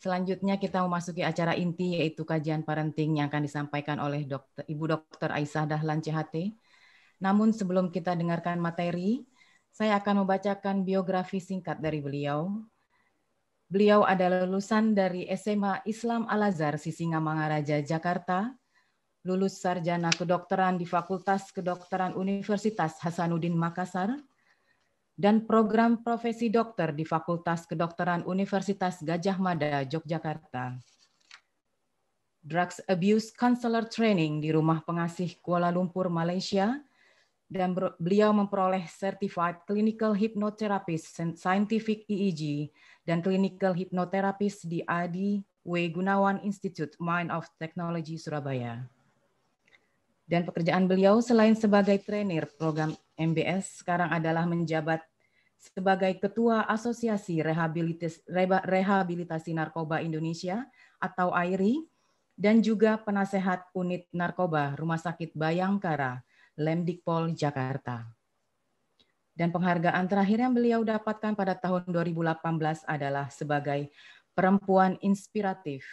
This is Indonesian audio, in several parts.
Selanjutnya kita memasuki acara inti, yaitu kajian parenting yang akan disampaikan oleh Ibu Dr. Aisyah Dahlan CHT. Namun sebelum kita dengarkan materi, saya akan membacakan biografi singkat dari beliau. Beliau adalah lulusan dari SMA Islam Al-Azhar Sisingamangaraja, Jakarta, lulus sarjana kedokteran di Fakultas Kedokteran Universitas Hasanuddin Makassar, dan program profesi dokter di Fakultas Kedokteran Universitas Gadjah Mada, Yogyakarta. Drugs Abuse Counselor Training di Rumah Pengasih Kuala Lumpur, Malaysia, dan beliau memperoleh Certified Clinical Hypnotherapist Scientific EEG dan Clinical Hypnotherapist di Adi W. Gunawan Institute Mind of Technology, Surabaya. Dan pekerjaan beliau selain sebagai trainer program MBS, sekarang adalah menjabat sebagai Ketua Asosiasi Rehabilitasi Narkoba Indonesia atau AIRI, dan juga penasehat Unit Narkoba Rumah Sakit Bayangkara, Lemdikpol, Jakarta. Dan penghargaan terakhir yang beliau dapatkan pada tahun 2018 adalah sebagai Perempuan Inspiratif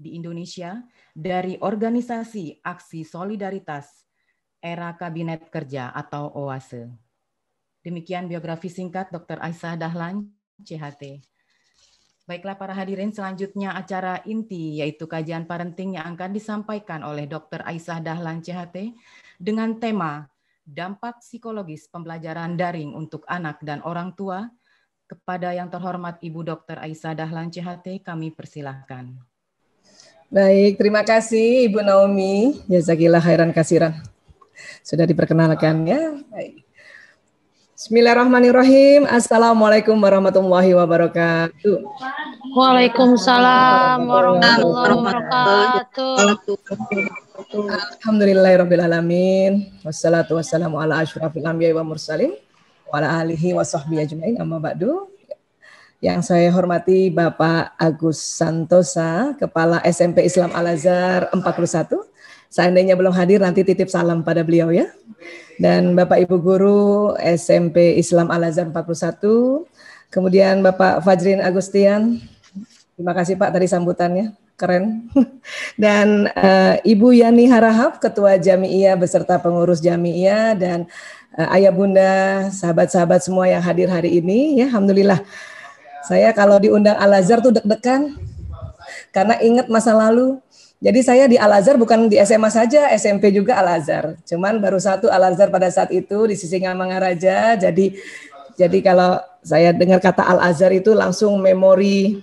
di Indonesia dari Organisasi Aksi Solidaritas Era Kabinet Kerja atau OASE. Demikian biografi singkat Dr. Aisyah Dahlan, CHT. Baiklah para hadirin, selanjutnya acara inti yaitu kajian parenting yang akan disampaikan oleh Dr. Aisyah Dahlan, CHT dengan tema Dampak Psikologis Pembelajaran Daring untuk Anak dan Orang Tua. Kepada yang terhormat Ibu Dr. Aisyah Dahlan, CHT, kami persilahkan. Baik, terima kasih Ibu Naomi. Jazakillah khairan kasiran. Sudah diperkenalkan ya. Baik. Bismillahirrahmanirrahim. Assalamualaikum warahmatullahi wabarakatuh. Waalaikumsalam warahmatullahi wabarakatuh. Alhamdulillahirabbil alamin. Wassalatu wassalamu ala asyrafil anbiya'i wa mursalin wa ala alihi wa sahbihi ajmain, amma ba'du. Yang saya hormati Bapak Agus Santosa, Kepala SMP Islam Al-Azhar 41. Seandainya belum hadir, nanti titip salam pada beliau ya. Dan Bapak Ibu Guru SMP Islam Al-Azhar 41. Kemudian Bapak Fajrin Agustian. Terima kasih Pak tadi sambutannya, keren. Dan Ibu Yani Harahap, Ketua Jami'iyah beserta pengurus Jami'iyah, dan ayah bunda, sahabat-sahabat semua yang hadir hari ini ya, alhamdulillah. Saya kalau diundang Al-Azhar tuh deg-degan karena ingat masa lalu. Jadi saya di Al-Azhar bukan di SMA saja, SMP juga Al-Azhar. Cuman baru satu Al-Azhar pada saat itu di Sisingamangaraja. Jadi kalau saya dengar kata Al-Azhar itu langsung memori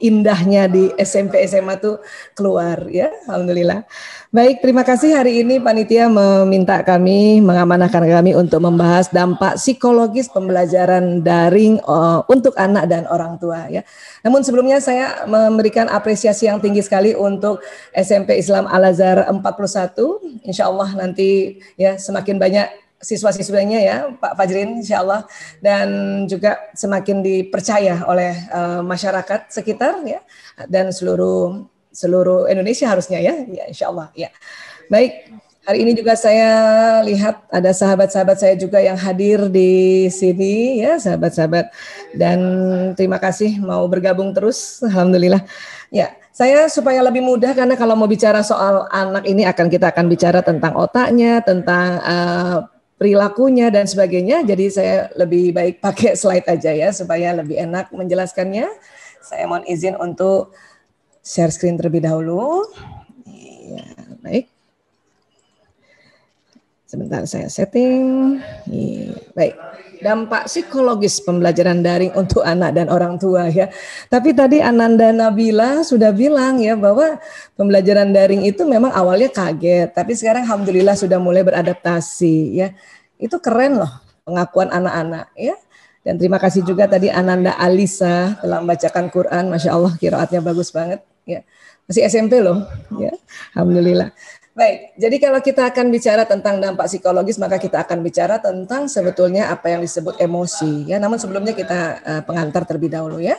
indahnya di SMP SMA tuh keluar ya, alhamdulillah. Baik, terima kasih hari ini panitia mengamanahkan kami untuk membahas dampak psikologis pembelajaran daring untuk anak dan orang tua ya. Namun sebelumnya saya memberikan apresiasi yang tinggi sekali untuk SMP Islam Al-Azhar 41. Insya Allah nanti ya semakin banyak siswa-siswanya ya Pak Fajrin insya Allah, dan juga semakin dipercaya oleh masyarakat sekitar ya, dan seluruh Indonesia harusnya ya insya Allah ya. Baik, hari ini juga saya lihat ada sahabat-sahabat saya juga yang hadir di sini ya, sahabat-sahabat, dan terima kasih mau bergabung terus, alhamdulillah ya. Saya supaya lebih mudah, karena kalau mau bicara soal anak ini kita akan bicara tentang otaknya, tentang perilakunya dan sebagainya. Jadi saya lebih baik pakai slide aja ya supaya lebih enak menjelaskannya. Saya mohon izin untuk share screen terlebih dahulu. Ya, baik. Sebentar saya setting. Ya, baik. Dampak psikologis pembelajaran daring untuk anak dan orang tua ya. Tapi tadi Ananda Nabila sudah bilang ya bahwa pembelajaran daring itu memang awalnya kaget, tapi sekarang alhamdulillah sudah mulai beradaptasi ya. Itu keren loh pengakuan anak-anak ya. Dan terima kasih juga tadi Ananda Alisa telah membacakan Quran, Masya Allah qiraatnya bagus banget ya. Masih SMP loh ya. Alhamdulillah. Baik, jadi kalau kita akan bicara tentang dampak psikologis, maka kita akan bicara tentang sebetulnya apa yang disebut emosi ya. Namun sebelumnya kita pengantar terlebih dahulu ya.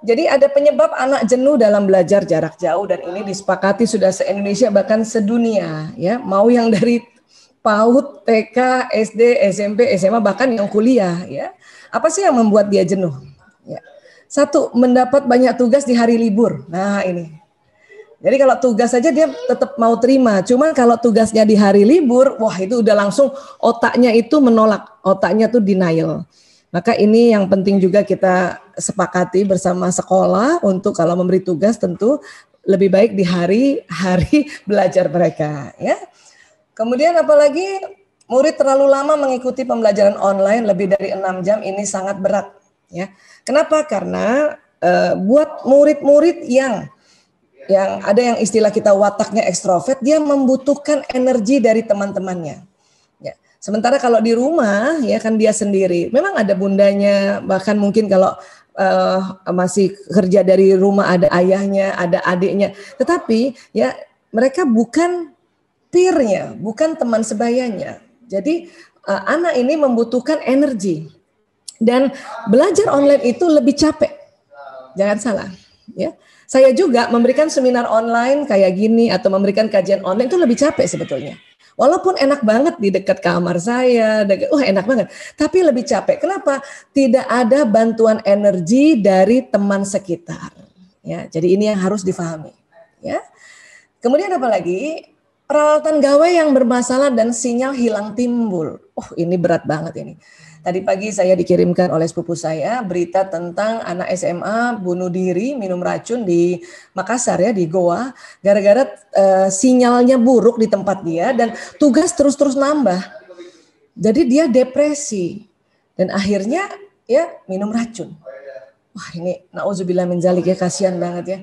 Jadi ada penyebab anak jenuh dalam belajar jarak jauh, dan ini disepakati sudah se-Indonesia bahkan sedunia ya. Mau yang dari PAUD, TK, SD, SMP, SMA, bahkan yang kuliah ya. Apa sih yang membuat dia jenuh? Ya. Satu, mendapat banyak tugas di hari libur. Nah ini. Jadi kalau tugas saja dia tetap mau terima. Cuman kalau tugasnya di hari libur, wah itu udah langsung otaknya itu menolak. Otaknya tuh denial. Maka ini yang penting juga kita sepakati bersama sekolah untuk kalau memberi tugas tentu lebih baik di hari-hari belajar mereka. Ya. Kemudian apalagi murid terlalu lama mengikuti pembelajaran online lebih dari 6 jam ini sangat berat. Ya. Kenapa? Karena buat murid-murid yang ada yang istilah kita wataknya ekstrovert, dia membutuhkan energi dari teman-temannya. Ya. Sementara kalau di rumah ya kan dia sendiri. Memang ada bundanya, bahkan mungkin kalau masih kerja dari rumah ada ayahnya, ada adiknya. Tetapi ya mereka bukan peer-nya, bukan teman sebayanya. Jadi anak ini membutuhkan energi. Dan belajar online itu lebih capek. Jangan salah, ya. Saya juga memberikan seminar online kayak gini atau memberikan kajian online itu lebih capek sebetulnya. Walaupun enak banget di dekat kamar saya, enak banget. Tapi lebih capek. Kenapa? Tidak ada bantuan energi dari teman sekitar. Ya, jadi ini yang harus difahami. Ya. Kemudian apa lagi? Peralatan gawai yang bermasalah dan sinyal hilang timbul. Ini berat banget ini. Tadi pagi saya dikirimkan oleh sepupu saya berita tentang anak SMA bunuh diri minum racun di Makassar ya, di Goa, gara-gara sinyalnya buruk di tempat dia dan tugas terus-terus nambah. Jadi dia depresi dan akhirnya ya minum racun. Wah ini nauzubillah min dzalik ya, kasihan banget ya.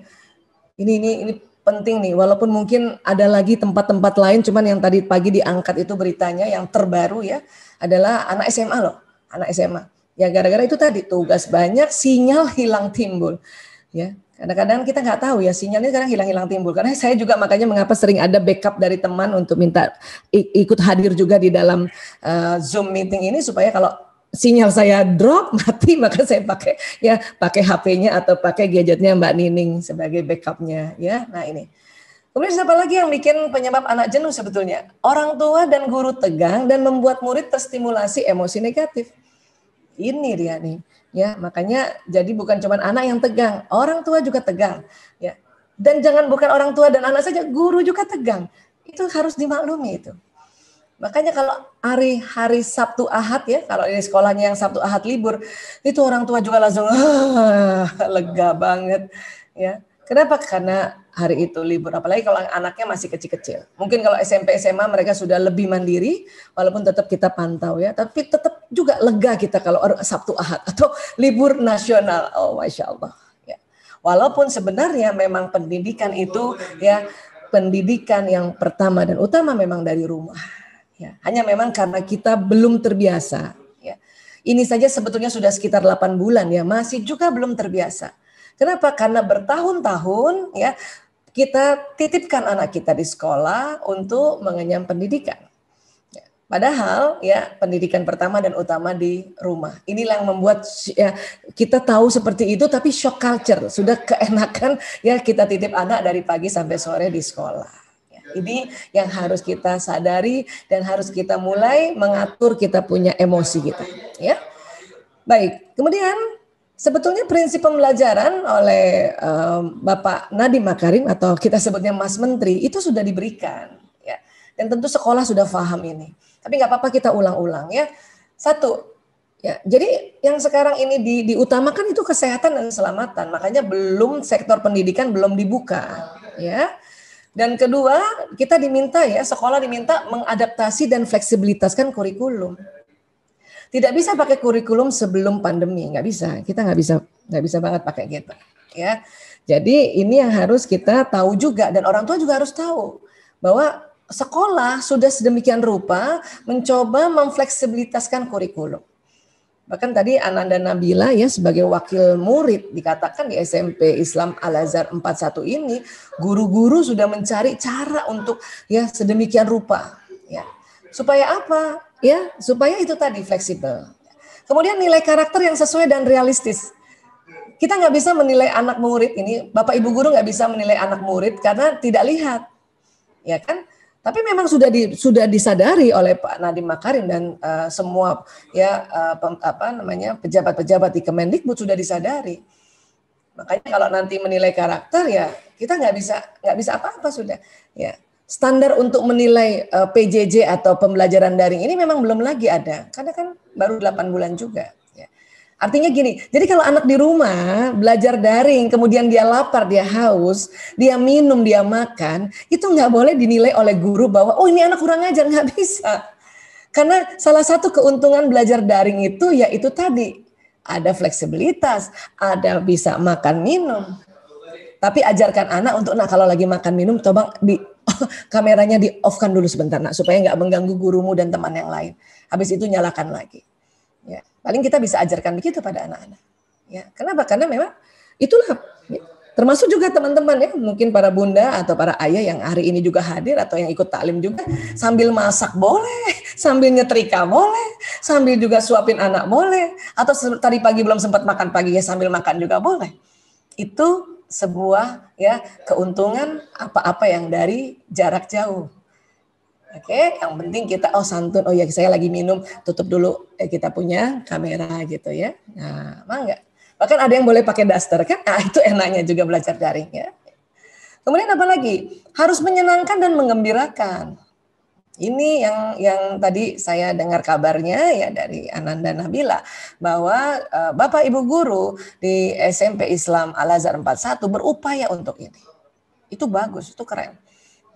Ini penting nih, walaupun mungkin ada lagi tempat-tempat lain, cuman yang tadi pagi diangkat itu beritanya yang terbaru ya adalah anak SMA loh. Anak SMA. Ya gara-gara itu tadi tugas banyak, sinyal hilang timbul. Ya, kadang-kadang kita nggak tahu ya sinyalnya sekarang hilang-hilang timbul. Karena saya juga makanya mengapa sering ada backup dari teman untuk minta ikut hadir juga di dalam Zoom meeting ini supaya kalau sinyal saya drop mati maka saya pakai HP-nya atau pakai gadgetnya Mbak Nining sebagai backupnya ya. Nah ini. Kemudian siapa lagi yang bikin penyebab anak jenuh sebetulnya? Orang tua dan guru tegang dan membuat murid terstimulasi emosi negatif. Ini dia nih, ya makanya jadi bukan cuma anak yang tegang, orang tua juga tegang, ya. Dan jangan bukan orang tua dan anak saja, guru juga tegang. Itu harus dimaklumi itu. Makanya kalau hari Sabtu Ahad ya, kalau di sekolahnya yang Sabtu Ahad libur, itu orang tua juga langsung lega banget, ya. Kenapa? Karena hari itu libur, apalagi kalau anaknya masih kecil-kecil. Mungkin kalau SMP SMA mereka sudah lebih mandiri, walaupun tetap kita pantau ya, tapi tetap juga lega kita kalau Sabtu Ahad atau libur nasional. Oh, Masya Allah. Ya. Walaupun sebenarnya memang pendidikan itu ya pendidikan yang pertama dan utama memang dari rumah. Ya. Hanya memang karena kita belum terbiasa. Ya. Ini saja sebetulnya sudah sekitar 8 bulan ya, masih juga belum terbiasa. Kenapa? Karena bertahun-tahun ya kita titipkan anak kita di sekolah untuk mengenyam pendidikan. Ya, padahal ya pendidikan pertama dan utama di rumah. Inilah yang membuat ya, kita tahu seperti itu tapi shock culture. Sudah keenakan ya kita titip anak dari pagi sampai sore di sekolah. Ya, ini yang harus kita sadari dan harus kita mulai mengatur kita punya emosi kita. Ya, baik. Kemudian sebetulnya prinsip pembelajaran oleh Bapak Nadiem Makarim atau kita sebutnya Mas Menteri itu sudah diberikan, ya. Dan tentu sekolah sudah paham ini. Tapi nggak apa-apa kita ulang-ulang ya. Satu, ya. Jadi yang sekarang ini diutamakan itu kesehatan dan keselamatan. Makanya belum sektor pendidikan belum dibuka, ya. Dan kedua, kita diminta ya sekolah diminta mengadaptasi dan fleksibilitaskan kurikulum. Tidak bisa pakai kurikulum sebelum pandemi, nggak bisa. Kita nggak bisa banget pakai gitu, ya. Jadi ini yang harus kita tahu juga dan orang tua juga harus tahu bahwa sekolah sudah sedemikian rupa mencoba memfleksibilitaskan kurikulum. Bahkan tadi Ananda Nabila ya sebagai wakil murid dikatakan di SMP Islam Al-Azhar 41 ini guru-guru sudah mencari cara untuk ya sedemikian rupa, ya. Supaya apa? Ya, supaya itu tadi fleksibel. Kemudian nilai karakter yang sesuai dan realistis. Kita nggak bisa menilai anak murid ini, Bapak Ibu guru nggak bisa menilai anak murid karena tidak lihat, ya kan? Tapi memang sudah disadari oleh Pak Nadiem Makarim dan semua ya pejabat-pejabat di Kemendikbud sudah disadari Makanya kalau nanti menilai karakter ya kita nggak bisa apa-apa sudah. Ya, standar untuk menilai PJJ atau pembelajaran daring ini memang belum lagi ada, karena kan baru 8 bulan juga. Ya. Artinya gini, jadi kalau anak di rumah belajar daring, kemudian dia lapar, dia haus, dia minum, dia makan, itu nggak boleh dinilai oleh guru bahwa oh ini anak kurang ajar, nggak bisa. Karena salah satu keuntungan belajar daring itu ya itu tadi. Ada fleksibilitas, ada bisa makan minum. Tapi ajarkan anak untuk kalau lagi makan minum, coba kameranya di off-kan dulu sebentar nak, supaya nggak mengganggu gurumu dan teman yang lain. Habis itu nyalakan lagi. Ya, paling kita bisa ajarkan begitu pada anak-anak. Ya, kenapa? Karena memang itulah. Ya. Termasuk juga teman-teman ya, mungkin para bunda atau para ayah yang hari ini juga hadir atau yang ikut taklim juga, sambil masak boleh, sambil nyetrika boleh, sambil juga suapin anak boleh, atau tadi pagi belum sempat makan pagi ya sambil makan juga boleh. Itu sebuah ya keuntungan apa-apa yang dari jarak jauh. Oke, yang penting kita santun, oh ya saya lagi minum, tutup dulu kita punya kamera gitu ya. Nah, mangga. Bahkan ada yang boleh pakai daster kan? Nah, itu enaknya juga belajar daring ya. Kemudian apa lagi? Harus menyenangkan dan menggembirakan. Ini yang tadi saya dengar kabarnya ya dari Ananda Nabila bahwa Bapak Ibu guru di SMP Islam Al-Azhar 41 berupaya untuk ini. Itu bagus, itu keren.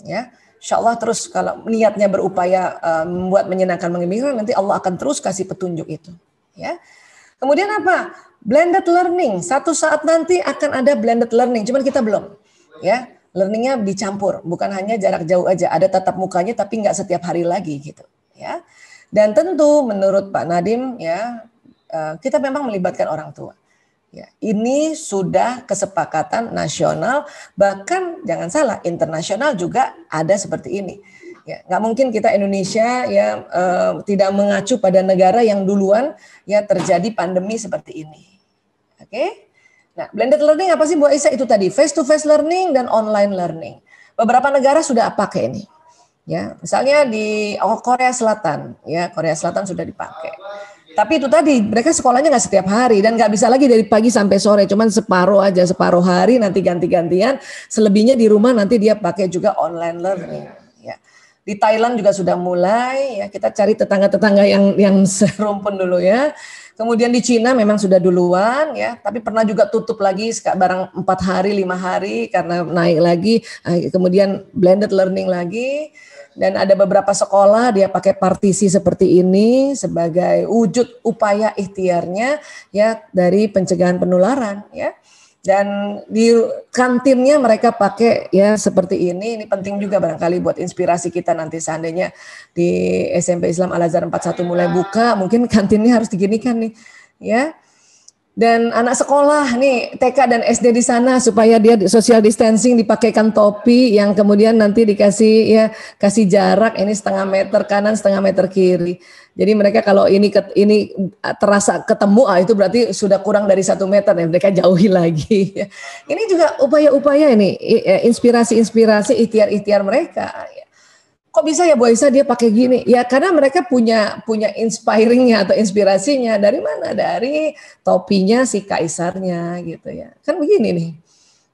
Ya. Insya Allah terus kalau niatnya berupaya membuat menyenangkan, menggembirakan, nanti Allah akan terus kasih petunjuk itu. Ya. Kemudian apa? Blended learning. Satu saat nanti akan ada blended learning. Cuman kita belum. Ya, learningnya dicampur. Bukan hanya jarak jauh aja. Ada tatap mukanya tapi nggak setiap hari lagi gitu. Ya. Dan tentu menurut Pak Nadiem ya kita memang melibatkan orang tua. Ya, ini sudah kesepakatan nasional. Bahkan jangan salah internasional juga ada seperti ini. Ya, nggak mungkin kita Indonesia ya tidak mengacu pada negara yang duluan ya terjadi pandemi seperti ini. Oke, nah blended learning apa sih Bu Aisyah? Itu tadi face to face learning dan online learning. Beberapa negara sudah pakai ini. Ya, misalnya di Korea Selatan, ya Korea Selatan sudah dipakai. Tapi itu tadi mereka sekolahnya nggak setiap hari dan nggak bisa lagi dari pagi sampai sore, cuman separuh aja, separuh hari nanti ganti-gantian. Selebihnya di rumah nanti dia pakai juga online learning. Ya. Di Thailand juga sudah mulai, ya kita cari tetangga-tetangga yang serumpun dulu ya. Kemudian di Cina memang sudah duluan ya, tapi pernah juga tutup lagi barang 4 hari, 5 hari karena naik lagi. Kemudian blended learning lagi. Dan ada beberapa sekolah dia pakai partisi seperti ini sebagai wujud upaya ikhtiarnya ya dari pencegahan penularan ya. Dan di kantinnya mereka pakai ya seperti ini penting juga barangkali buat inspirasi kita nanti seandainya di SMP Islam Al-Azhar 41 mulai buka, mungkin kantinnya harus diginikan nih ya. Dan anak sekolah nih TK dan SD di sana supaya dia social distancing dipakaikan topi yang kemudian nanti dikasih kasih jarak ini 1,5 meter kanan 1,5 meter kiri. Jadi mereka kalau ini terasa ketemu itu berarti sudah kurang dari 1 meter ya mereka jauhi lagi. Ini juga upaya-upaya ini inspirasi-inspirasi ikhtiar-ikhtiar mereka. Kok bisa ya Bu Aisyah dia pakai gini? Ya karena mereka punya inspiringnya atau inspirasinya dari mana? Dari topinya si kaisarnya gitu ya. Kan begini nih.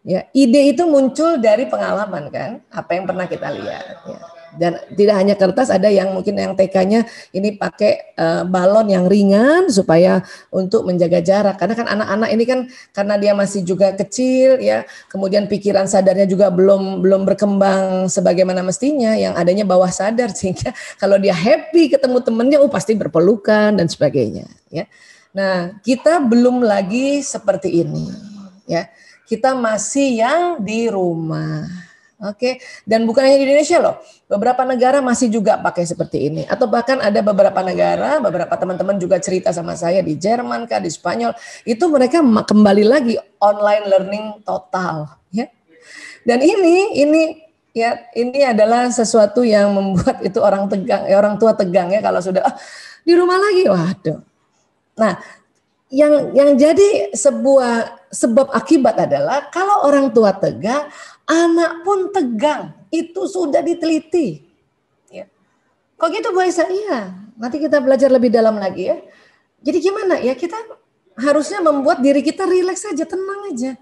Ya, ide itu muncul dari pengalaman kan, apa yang pernah kita lihat ya. Dan tidak hanya kertas, ada yang mungkin yang TK-nya ini pakai balon yang ringan supaya untuk menjaga jarak. Karena kan anak-anak ini kan karena dia masih juga kecil ya, kemudian pikiran sadarnya juga belum berkembang sebagaimana mestinya, yang adanya bawah sadar sehingga kalau dia happy ketemu temennya, pasti berpelukan dan sebagainya. Ya. Nah kita belum lagi seperti ini, ya. Kita masih yang di rumah. Oke, dan bukan hanya di Indonesia loh, beberapa negara masih juga pakai seperti ini. Atau bahkan ada beberapa negara, beberapa teman-teman juga cerita sama saya di Jerman kah, di Spanyol, itu mereka kembali lagi online learning total. Ya. Dan ini adalah sesuatu yang membuat itu orang tua tegang ya kalau sudah di rumah lagi, waduh. Nah, yang jadi sebab akibat adalah kalau orang tua tegang, anak pun tegang, itu sudah diteliti. Ya. Kok gitu Bu Aisyah? Iya, nanti kita belajar lebih dalam lagi ya. Jadi gimana ya, kita harusnya membuat diri kita rileks saja, tenang aja.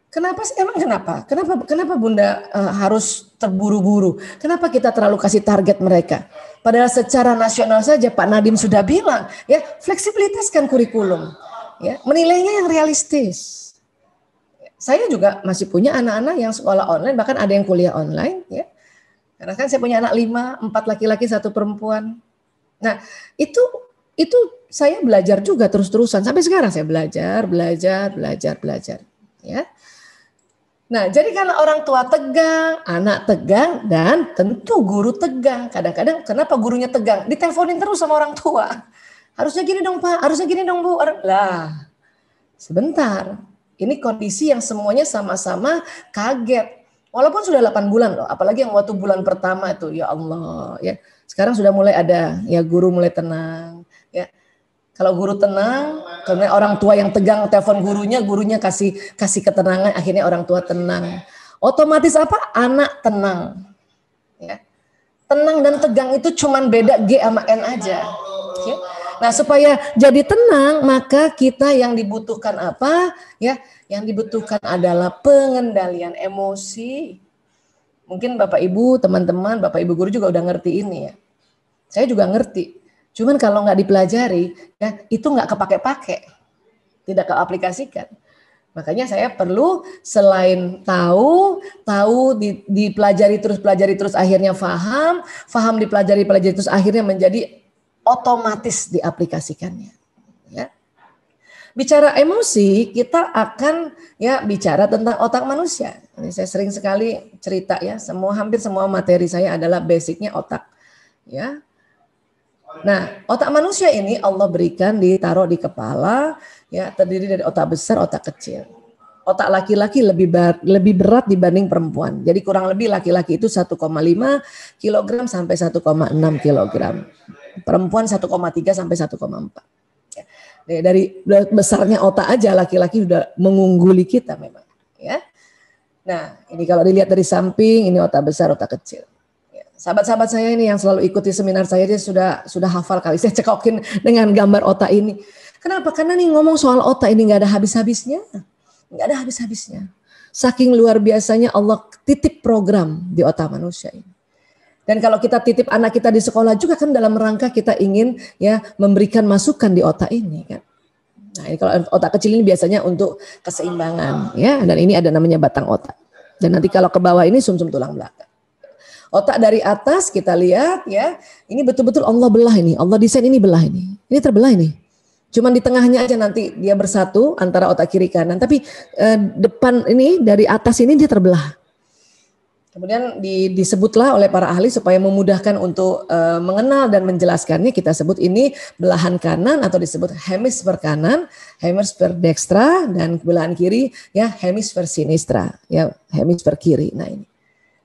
Kenapa sih? Emang kenapa? Kenapa Bunda harus terburu-buru? Kenapa kita terlalu kasih target mereka? Padahal secara nasional saja Pak Nadiem sudah bilang, ya fleksibilitaskan kurikulum, ya menilainya yang realistis. Saya juga masih punya anak-anak yang sekolah online, bahkan ada yang kuliah online, ya. Karena kan saya punya anak 5, 4 laki-laki, 1 perempuan. Nah itu saya belajar juga terus-terusan sampai sekarang saya belajar, ya. Nah, jadi karena orang tua tegang, anak tegang, dan tentu guru tegang. Kadang-kadang kenapa gurunya tegang? Diteleponin terus sama orang tua. Harusnya gini dong Pak, harusnya gini dong Bu. Lah, sebentar. Ini kondisi yang semuanya sama-sama kaget. Walaupun sudah 8 bulan loh, apalagi yang waktu bulan pertama itu, ya Allah. Ya, sekarang sudah mulai ada, ya guru mulai tenang. Ya, kalau guru tenang, karena orang tua yang tegang telepon gurunya kasih ketenangan, akhirnya orang tua tenang. Otomatis apa? Anak tenang. Ya. Tenang dan tegang itu cuman beda G sama N aja. Ya. Nah, supaya jadi tenang, maka kita yang dibutuhkan apa? Ya, yang dibutuhkan adalah pengendalian emosi. Mungkin Bapak Ibu, teman-teman, Bapak Ibu guru juga udah ngerti ini ya. Saya juga ngerti. Cuman kalau nggak dipelajari, ya itu nggak kepake-pake, tidak keaplikasikan. Makanya saya perlu selain tahu dipelajari terus, akhirnya paham dipelajari terus, akhirnya menjadi otomatis diaplikasikannya. Ya. Bicara emosi, kita akan ya bicara tentang otak manusia. Ini saya sering sekali cerita ya, hampir semua materi saya adalah basicnya otak. Ya. Nah, otak manusia ini Allah berikan ditaruh di kepala, ya terdiri dari otak besar, otak kecil. Otak laki-laki lebih berat dibanding perempuan. Jadi kurang lebih laki-laki itu 1,5 kg sampai 1,6 kg. Perempuan 1,3 sampai 1,4. Ya, dari besarnya otak aja laki-laki sudah mengungguli kita memang. Ya. Nah, ini kalau dilihat dari samping, ini otak besar, otak kecil. Sahabat-sahabat saya ini yang selalu ikuti seminar saya, dia sudah hafal kali. Saya cekokin dengan gambar otak ini. Kenapa? Karena nih ngomong soal otak ini nggak ada habis-habisnya. Nggak ada habis-habisnya. Saking luar biasanya Allah titip program di otak manusia ini. Dan kalau kita titip anak kita di sekolah juga kan dalam rangka kita ingin ya memberikan masukan di otak ini kan. Nah, ini kalau otak kecil ini biasanya untuk keseimbangan ya, dan ini ada namanya batang otak. Dan nanti kalau ke bawah ini sumsum tulang belakang. Otak dari atas kita lihat ya, ini betul-betul Allah belah ini, Allah desain ini belah ini terbelah ini. Cuman di tengahnya aja nanti dia bersatu antara otak kiri kanan, tapi depan ini dari atas ini dia terbelah. Kemudian disebutlah oleh para ahli supaya memudahkan untuk mengenal dan menjelaskannya, kita sebut ini belahan kanan atau disebut hemisfer kanan, hemisfer dextra, dan belahan kiri ya hemisfer sinistra, ya hemisfer kiri. Nah ini.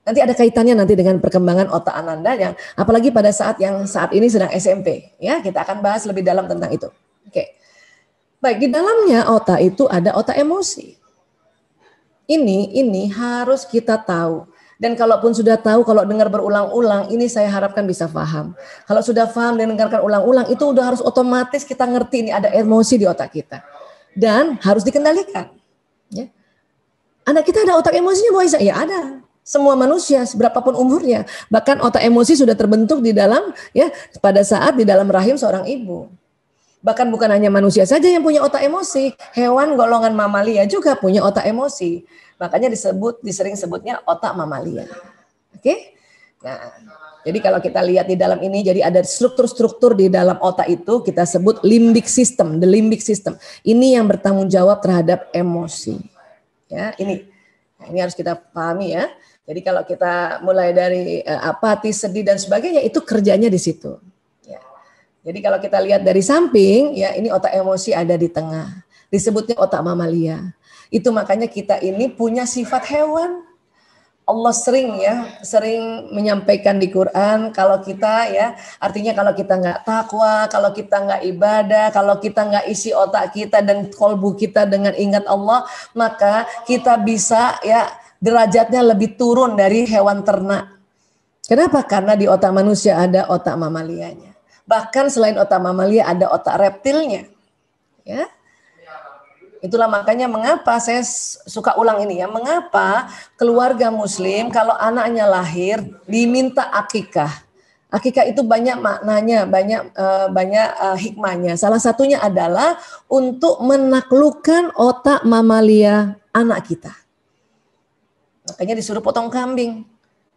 Nanti ada kaitannya nanti dengan perkembangan otak Ananda yang apalagi pada saat ini sedang SMP. Ya, kita akan bahas lebih dalam tentang itu. Oke. Baik, di dalamnya otak itu ada otak emosi. Ini harus kita tahu. Dan kalaupun sudah tahu, kalau dengar berulang-ulang, ini saya harapkan bisa paham. Kalau sudah paham dan dengarkan ulang-ulang, itu udah harus otomatis kita ngerti ini ada emosi di otak kita. Dan harus dikendalikan. Ya. Anak kita ada otak emosinya, Bu Aisyah? Ya ada. Semua manusia, berapapun umurnya, bahkan otak emosi sudah terbentuk di dalam ya pada saat di dalam rahim seorang ibu. Bahkan bukan hanya manusia saja yang punya otak emosi, hewan golongan mamalia juga punya otak emosi. Makanya disering sebutnya otak mamalia. Oke? Nah, jadi kalau kita lihat di dalam ini, jadi ada struktur-struktur di dalam otak itu kita sebut limbic system, the limbic system. Ini yang bertanggung jawab terhadap emosi. Ya, ini harus kita pahami ya. Jadi kalau kita mulai dari apatis, sedih dan sebagainya itu kerjanya di situ. Ya. Jadi kalau kita lihat dari samping, ya ini otak emosi ada di tengah. Disebutnya otak mamalia. Itu makanya kita ini punya sifat hewan. Allah sering menyampaikan di Quran kalau kita ya, artinya kalau kita nggak takwa, kalau kita nggak ibadah, kalau kita nggak isi otak kita dan kolbu kita dengan ingat Allah, maka kita bisa ya derajatnya lebih turun dari hewan ternak. Kenapa? Karena di otak manusia ada otak mamalianya. Bahkan selain otak mamalia ada otak reptilnya. Ya. Itulah makanya mengapa saya suka ulang ini ya, mengapa keluarga muslim kalau anaknya lahir diminta akikah. Akikah itu banyak maknanya, banyak hikmahnya. Salah satunya adalah untuk menaklukkan otak mamalia anak kita. Makanya disuruh potong kambing.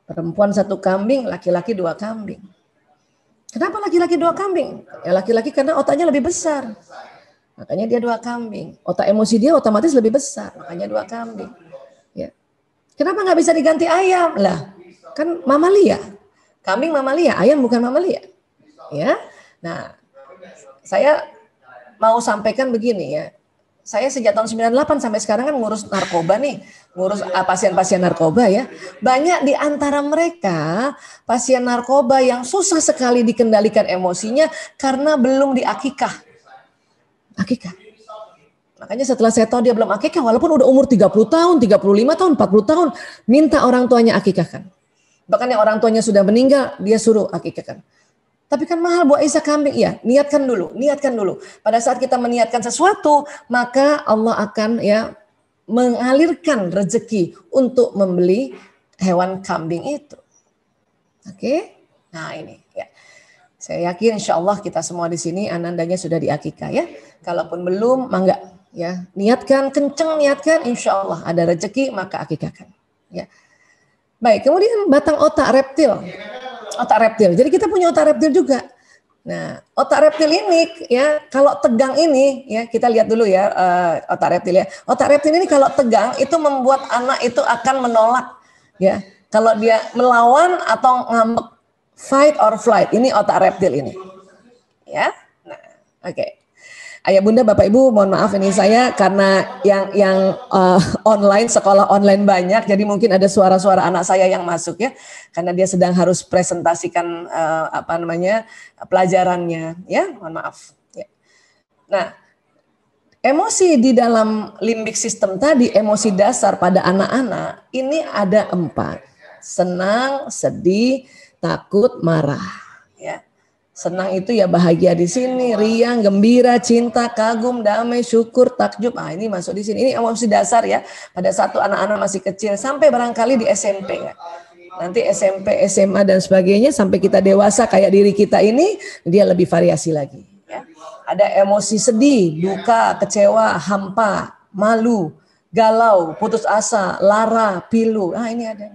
Perempuan 1 kambing, laki-laki 2 kambing. Kenapa laki-laki 2 kambing? Ya laki-laki karena otaknya lebih besar. Makanya dia 2 kambing. Otak emosi dia otomatis lebih besar. Makanya 2 kambing. Ya. Kenapa nggak bisa diganti ayam? Lah, kan mamalia. Kambing mamalia, ayam bukan mamalia. Ya. Nah, saya mau sampaikan begini ya. Saya sejak tahun 98 sampai sekarang kan ngurus narkoba nih. Ngurus pasien-pasien narkoba ya. Banyak di antara mereka pasien narkoba yang susah sekali dikendalikan emosinya karena belum diakikah. Akikah. Makanya setelah saya tahu dia belum akikah, walaupun udah umur 30 tahun, 35 tahun, 40 tahun, minta orang tuanya akikahkan. Bahkan yang orang tuanya sudah meninggal, dia suruh akikahkan. Tapi kan mahal Bu Aisyah kambing. Ya, niatkan dulu. Pada saat kita meniatkan sesuatu, maka Allah akan ya mengalirkan rezeki untuk membeli hewan kambing itu. Oke? Nah, ini ya. Saya yakin insya Allah kita semua di sini anandanya sudah diakikah ya. Kalaupun belum, mangga ya. Niatkan, kenceng niatkan, insya Allah ada rezeki maka akikahkan. Ya. Baik, kemudian batang otak reptil. Otak reptil. Jadi kita punya otak reptil juga. Nah, otak reptil ini ya kalau tegang ini ya kita lihat dulu ya otak reptil ya. Otak reptil ini kalau tegang itu membuat anak itu akan menolak ya. Kalau dia melawan atau ngambek. Fight or flight, ini otak reptil ini. Ya. Nah, oke. Ayah Bunda, Bapak Ibu, mohon maaf ini saya karena yang online, sekolah online banyak, jadi mungkin ada suara-suara anak saya yang masuk ya. Karena dia sedang harus presentasikan pelajarannya, ya. Mohon maaf. Ya. Nah, emosi di dalam limbik system tadi, emosi dasar pada anak-anak, ini ada 4. Senang, sedih, takut, marah. Ya. Senang itu ya bahagia di sini, riang, gembira, cinta, kagum, damai, syukur, takjub. Ah, ini masuk di sini. Ini emosi dasar ya. Pada satu anak-anak masih kecil sampai barangkali di SMP ya. Nanti SMP, SMA dan sebagainya sampai kita dewasa kayak diri kita ini, dia lebih variasi lagi. Ya. Ada emosi sedih, duka, kecewa, hampa, malu, galau, putus asa, lara, pilu. Ah, ini ada.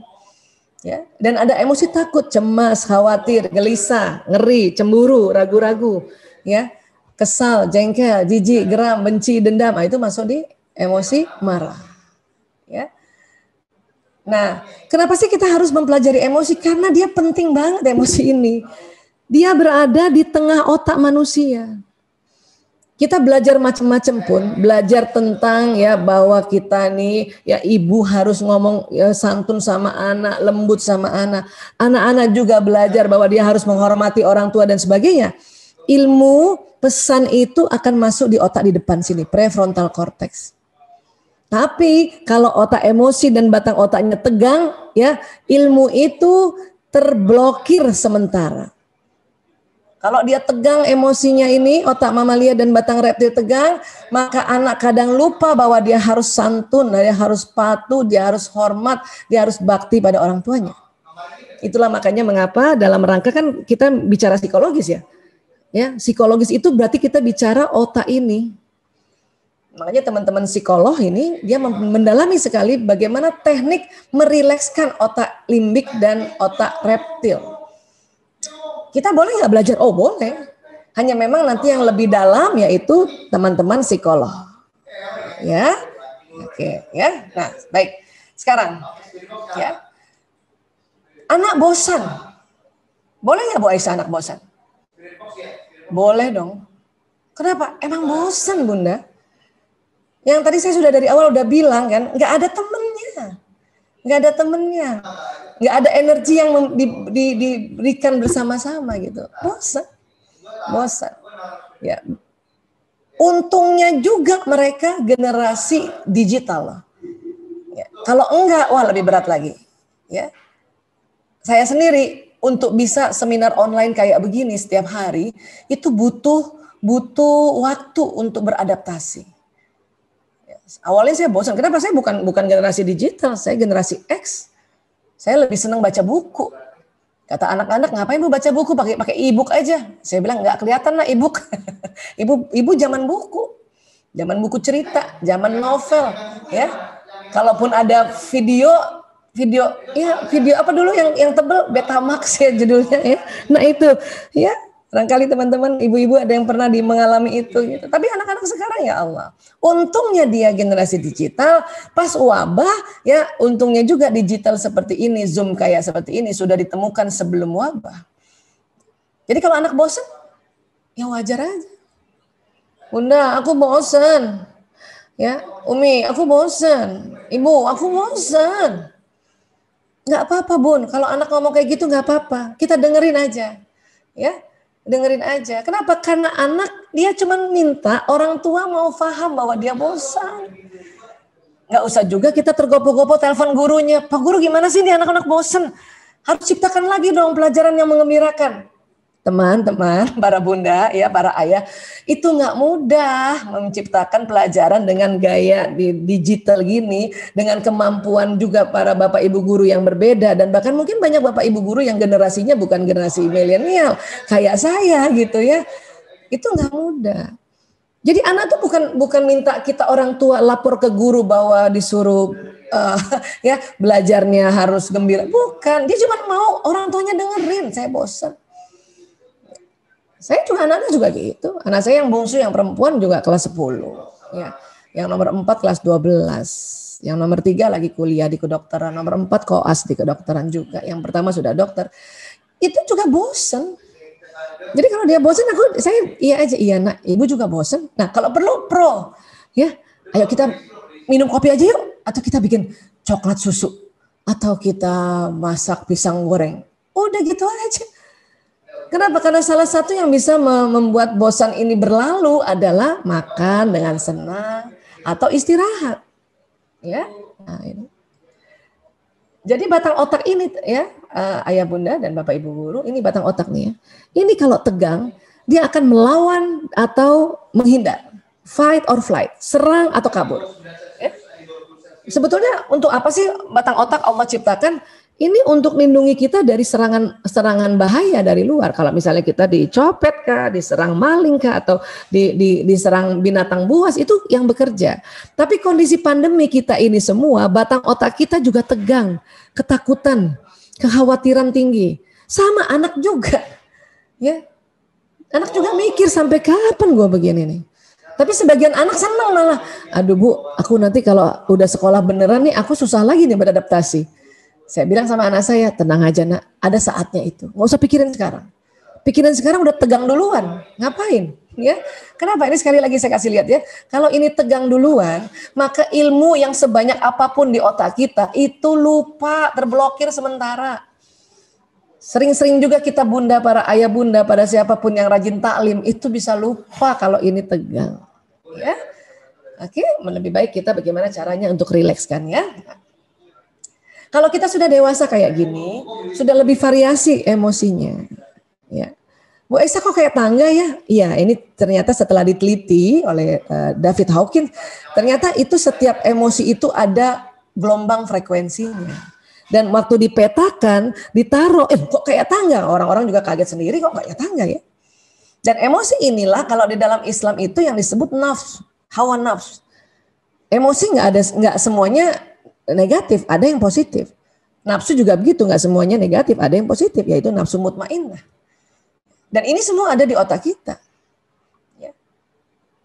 Ya, dan ada emosi takut, cemas, khawatir, gelisah, ngeri, cemburu, ragu-ragu, ya, kesal, jengkel, jijik, geram, benci, dendam, itu masuk di emosi marah. Ya. Nah, kenapa sih kita harus mempelajari emosi? Karena dia penting banget emosi ini. Dia berada di tengah otak manusia. Kita belajar macam-macam pun, belajar tentang ya bahwa kita nih ya ibu harus ngomong ya, santun sama anak, lembut sama anak. Anak-anak juga belajar bahwa dia harus menghormati orang tua dan sebagainya. Ilmu pesan itu akan masuk di otak di depan sini, prefrontal cortex. Tapi kalau otak emosi dan batang otaknya tegang, ya ilmu itu terblokir sementara. Kalau dia tegang emosinya ini, otak mamalia dan batang reptil tegang, maka anak kadang lupa bahwa dia harus santun, dia harus patuh, dia harus hormat, dia harus bakti pada orang tuanya. Itulah makanya mengapa dalam rangka kan kita bicara psikologis ya. Ya, psikologis itu berarti kita bicara otak ini. Makanya teman-teman psikolog ini dia mendalami sekali bagaimana teknik merilekskan otak limbik dan otak reptil. Kita boleh nggak belajar? Oh boleh. Hanya memang nanti yang lebih dalam yaitu teman-teman psikolog. Ya, oke ya. Nah baik. Sekarang ya, anak bosan. Boleh nggak Bu Aisyah anak bosan? Boleh dong. Kenapa? Emang bosan Bunda. Yang tadi saya sudah dari awal udah bilang kan, nggak ada temennya. Nggak ada temennya. Nggak ada energi yang diberikan bersama-sama gitu. Bosan. Ya. Untungnya juga mereka generasi digital. Ya. Kalau enggak, wah lebih berat lagi. Ya. Saya sendiri untuk bisa seminar online kayak begini setiap hari itu butuh waktu untuk beradaptasi. Awalnya saya bosan. Kenapa? Saya bukan generasi digital, saya generasi X. Saya lebih senang baca buku. Kata anak-anak, ngapain Bu baca buku, pakai e-book aja. Saya bilang nggak kelihatan lah e-book. Ibu zaman buku. Zaman buku cerita, zaman novel, ya. Kalaupun ada video apa dulu yang tebel, Betamax ya judulnya ya. Nah itu, ya. Barangkali teman-teman, ibu-ibu ada yang pernah mengalami itu gitu. Tapi anak-anak sekarang ya Allah, untungnya dia generasi digital, pas wabah ya untungnya juga digital seperti ini, Zoom kayak seperti ini sudah ditemukan sebelum wabah. Jadi kalau anak bosan, ya wajar aja. Bunda, aku bosan. Ya, Umi, aku bosan. Ibu, aku bosan. Nggak apa-apa Bun, kalau anak ngomong kayak gitu nggak apa-apa. Kita dengerin aja. Ya. Dengerin aja. Kenapa? Karena anak dia cuma minta orang tua mau paham bahwa dia bosan. Nggak usah juga kita tergopoh-gopoh telepon gurunya. Pak Guru gimana sih nih anak-anak bosan? Harus ciptakan lagi dong pelajaran yang mengembirakan. Teman-teman, para bunda, ya para ayah, itu nggak mudah menciptakan pelajaran dengan gaya di digital gini, dengan kemampuan juga para bapak ibu guru yang berbeda, dan bahkan mungkin banyak bapak ibu guru yang generasinya bukan generasi milenial kayak saya gitu ya, itu nggak mudah. Jadi anak tuh bukan minta kita orang tua lapor ke guru bahwa disuruh ya belajarnya harus gembira, bukan. Dia cuma mau orang tuanya dengerin, saya bosan. Saya juga anak-anak juga gitu. Anak saya yang bungsu yang perempuan juga kelas 10. Ya. Yang nomor 4 kelas 12. Yang nomor 3 lagi kuliah di kedokteran. Nomor 4 koas di kedokteran juga. Yang pertama sudah dokter. Itu juga bosen. Jadi kalau dia bosen saya iya aja. Iya nak, ibu juga bosen. Nah kalau perlu pro. Ya, ayo kita minum kopi aja yuk. Atau kita bikin coklat susu. Atau kita masak pisang goreng. Udah gitu aja. Kenapa? Karena salah satu yang bisa membuat bosan ini berlalu adalah makan dengan senang atau istirahat. Ya. Nah, ini. Jadi batang otak ini ya, ayah bunda dan bapak ibu guru, ini batang otak nih ya. Ini kalau tegang, dia akan melawan atau menghindar. Fight or flight, serang atau kabur. Ya. Sebetulnya untuk apa sih batang otak Allah ciptakan? Ini untuk lindungi kita dari serangan bahaya dari luar. Kalau misalnya kita dicopet kah, diserang maling kah, atau diserang binatang buas, itu yang bekerja. Tapi kondisi pandemi kita ini semua, batang otak kita juga tegang, ketakutan, kekhawatiran tinggi. Sama anak juga. Ya. Anak juga mikir sampai kapan gue begini nih. Tapi sebagian anak senang malah. Aduh Bu, aku nanti kalau udah sekolah beneran nih, aku susah lagi nih beradaptasi. Saya bilang sama anak saya, tenang aja nak, ada saatnya itu. Nggak usah pikirin sekarang. Pikirin sekarang udah tegang duluan. Ngapain? Ya, kenapa? Ini sekali lagi saya kasih lihat ya. Kalau ini tegang duluan, maka ilmu yang sebanyak apapun di otak kita itu lupa, terblokir sementara. Sering-sering juga kita bunda, para ayah bunda, pada siapapun yang rajin taklim, itu bisa lupa kalau ini tegang. Ya, oke, lebih baik kita bagaimana caranya untuk rilekskan ya. Kalau kita sudah dewasa kayak gini, sudah lebih variasi emosinya. Ya. Bu Esa kok kayak tangga ya? Iya, ini ternyata setelah diteliti oleh David Hawkins, ternyata itu setiap emosi itu ada gelombang frekuensinya. Dan waktu dipetakan, ditaruh, kok kayak tangga? Orang-orang juga kaget sendiri, kok kayak tangga ya? Dan emosi inilah kalau di dalam Islam itu yang disebut nafs, hawa nafs. Emosi nggak semuanya negatif, ada yang positif. Nafsu juga begitu, nggak semuanya negatif, ada yang positif, yaitu nafsu mutmainnah. Dan ini semua ada di otak kita. Ya.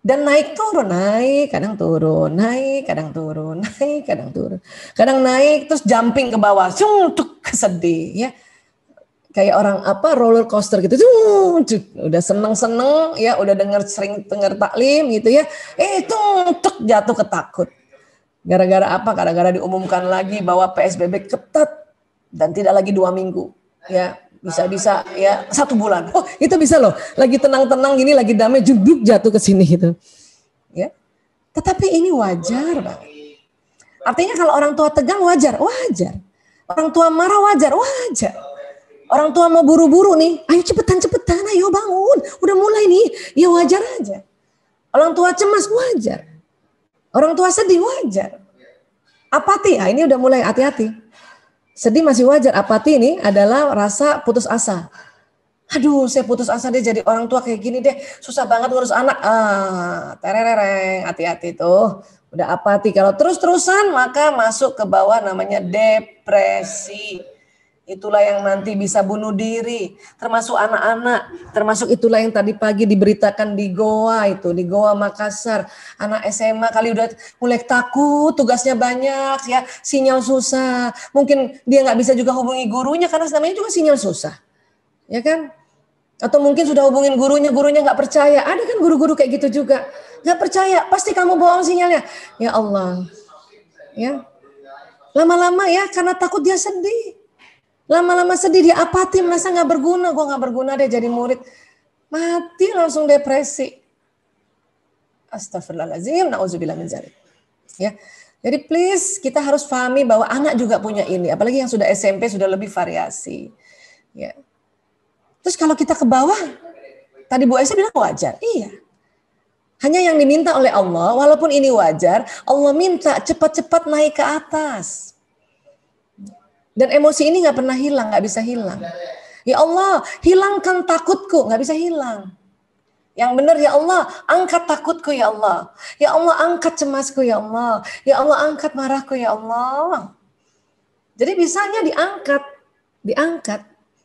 Dan naik turun, naik, kadang turun, naik, kadang turun, naik, kadang turun. Kadang naik terus jumping ke bawah, cuk kesedih ya. Kayak orang roller coaster gitu, udah seneng-seneng ya, udah sering denger taklim gitu ya. Cuk jatuh ketakut. Gara-gara apa? Gara-gara diumumkan lagi bahwa PSBB ketat dan tidak lagi 2 minggu. Ya, bisa-bisa ya 1 bulan. Oh, itu bisa loh. Lagi tenang-tenang gini, lagi damai, juduk jatuh ke sini gitu. Ya. Tetapi ini wajar banget. Artinya kalau orang tua tegang wajar. Orang tua marah wajar. Orang tua mau buru-buru nih, ayo cepetan, ayo bangun. Udah mulai nih, ya wajar aja. Orang tua cemas wajar. Orang tua sedih wajar. Apati, ini udah mulai hati-hati. Sedih masih wajar, apati ini adalah rasa putus asa. Aduh, saya putus asa deh jadi orang tua kayak gini deh. Susah banget ngurus anak. Terereng, hati-hati tuh. Udah apati. Kalau terus-terusan maka masuk ke bawah namanya depresi. Itulah yang nanti bisa bunuh diri. Termasuk anak-anak. Termasuk itulah yang tadi pagi diberitakan di Goa itu. Di Goa Makassar. Anak SMA kali udah mulai takut. Tugasnya banyak ya. Sinyal susah. Mungkin dia gak bisa juga hubungi gurunya. Karena namanya juga sinyal susah. Ya kan? Atau mungkin sudah hubungin gurunya gak percaya. Ada kan guru-guru kayak gitu juga. Gak percaya. Pasti kamu bohong sinyalnya. Ya Allah. Ya. Lama-lama ya karena takut dia sedih. Lama-lama sedih, dia apati, merasa gak berguna. Gue gak berguna deh jadi murid. Mati langsung depresi. Astagfirullahaladzim, na'udzubillah min dzalik. Ya. Jadi please kita harus pahami bahwa anak juga punya ini. Apalagi yang sudah SMP sudah lebih variasi. Ya. Terus kalau kita ke bawah, tadi Bu Aisyah bilang wajar. Iya. Hanya yang diminta oleh Allah, walaupun ini wajar, Allah minta cepat-cepat naik ke atas. Dan emosi ini gak pernah hilang, gak bisa hilang. Ya Allah, hilangkan takutku, gak bisa hilang. Yang benar ya Allah, angkat takutku ya Allah. Ya Allah, angkat cemasku ya Allah. Ya Allah, angkat marahku ya Allah. Jadi bisanya diangkat.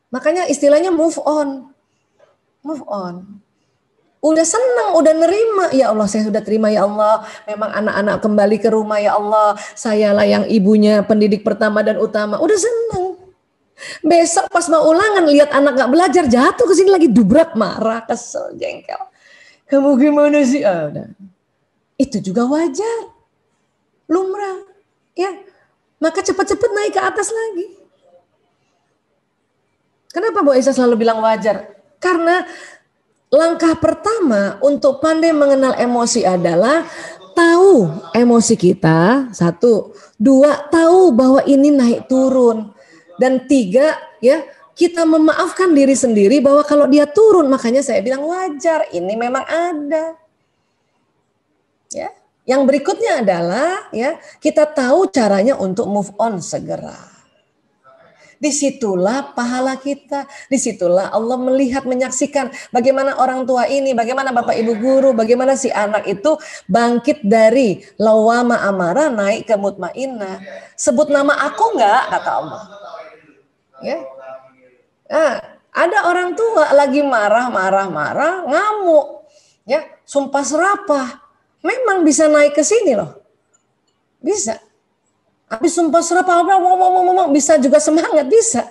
Makanya istilahnya move on. Move on. Udah senang, udah nerima. Ya Allah, saya sudah terima ya Allah. Memang anak-anak kembali ke rumah ya Allah. Sayalah yang ibunya, pendidik pertama dan utama. Udah senang. Besok pas mau ulangan, lihat anak gak belajar, jatuh ke sini lagi dubrak, marah, kesel, jengkel. Kamu gimana sih? Udah. Itu juga wajar. Lumrah. Ya. Maka cepat-cepat naik ke atas lagi. Kenapa Bu Aisyah selalu bilang wajar? Karena langkah pertama untuk pandai mengenal emosi adalah tahu emosi kita, 1, 2, tahu bahwa ini naik turun, dan 3, ya kita memaafkan diri sendiri bahwa kalau dia turun, makanya saya bilang wajar, ini memang ada. Ya, yang berikutnya adalah ya kita tahu caranya untuk move on segera. Disitulah pahala kita, disitulah Allah melihat, menyaksikan bagaimana orang tua ini, bagaimana bapak ibu guru, bagaimana si anak itu bangkit dari lawama amarah naik ke mutmainnah. Sebut nama aku enggak, kata Allah. Ya. Nah, ada orang tua lagi marah, ngamuk, ya, sumpah serapah. Memang bisa naik ke sini loh, bisa. Habis sumpah serapah, bisa juga semangat, bisa.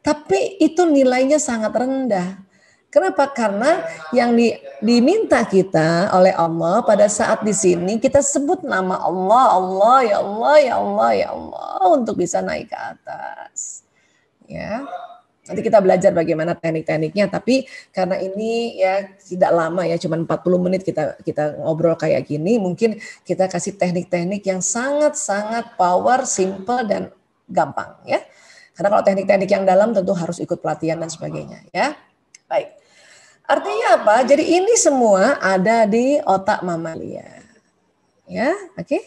Tapi itu nilainya sangat rendah. Kenapa? Karena yang diminta kita oleh Allah pada saat di sini kita sebut nama Allah, Allah, ya Allah, ya Allah, ya Allah, untuk bisa naik ke atas. Ya. Nanti kita belajar bagaimana teknik-tekniknya, tapi karena ini ya tidak lama ya, cuma 40 menit kita ngobrol kayak gini, mungkin kita kasih teknik-teknik yang sangat-sangat power, simple dan gampang ya. Karena kalau teknik-teknik yang dalam tentu harus ikut pelatihan dan sebagainya ya. Baik. Artinya apa? Jadi ini semua ada di otak mamalia. Ya, oke.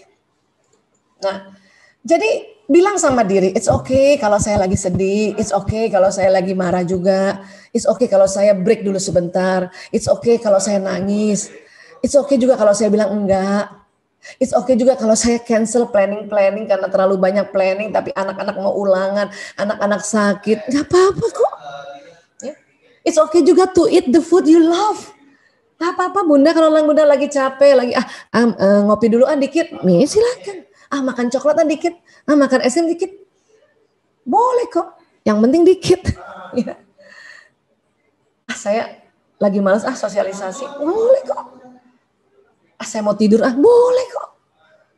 Nah, jadi bilang sama diri, it's okay kalau saya lagi sedih, it's okay kalau saya lagi marah juga, it's okay kalau saya break dulu sebentar, it's okay kalau saya nangis, it's okay juga kalau saya bilang enggak, it's okay juga kalau saya cancel planning karena terlalu banyak planning, tapi anak-anak mau ulangan, anak-anak sakit, nggak apa-apa kok. Ya. It's okay juga to eat the food you love. Nggak apa-apa Bunda, kalau Bunda lagi capek, lagi ngopi dulu dikit, nih silakan. Makan coklat dikit, makan es krim dikit. Boleh kok, yang penting dikit. Ya. Saya lagi malas sosialisasi, boleh kok. Saya mau tidur, boleh kok.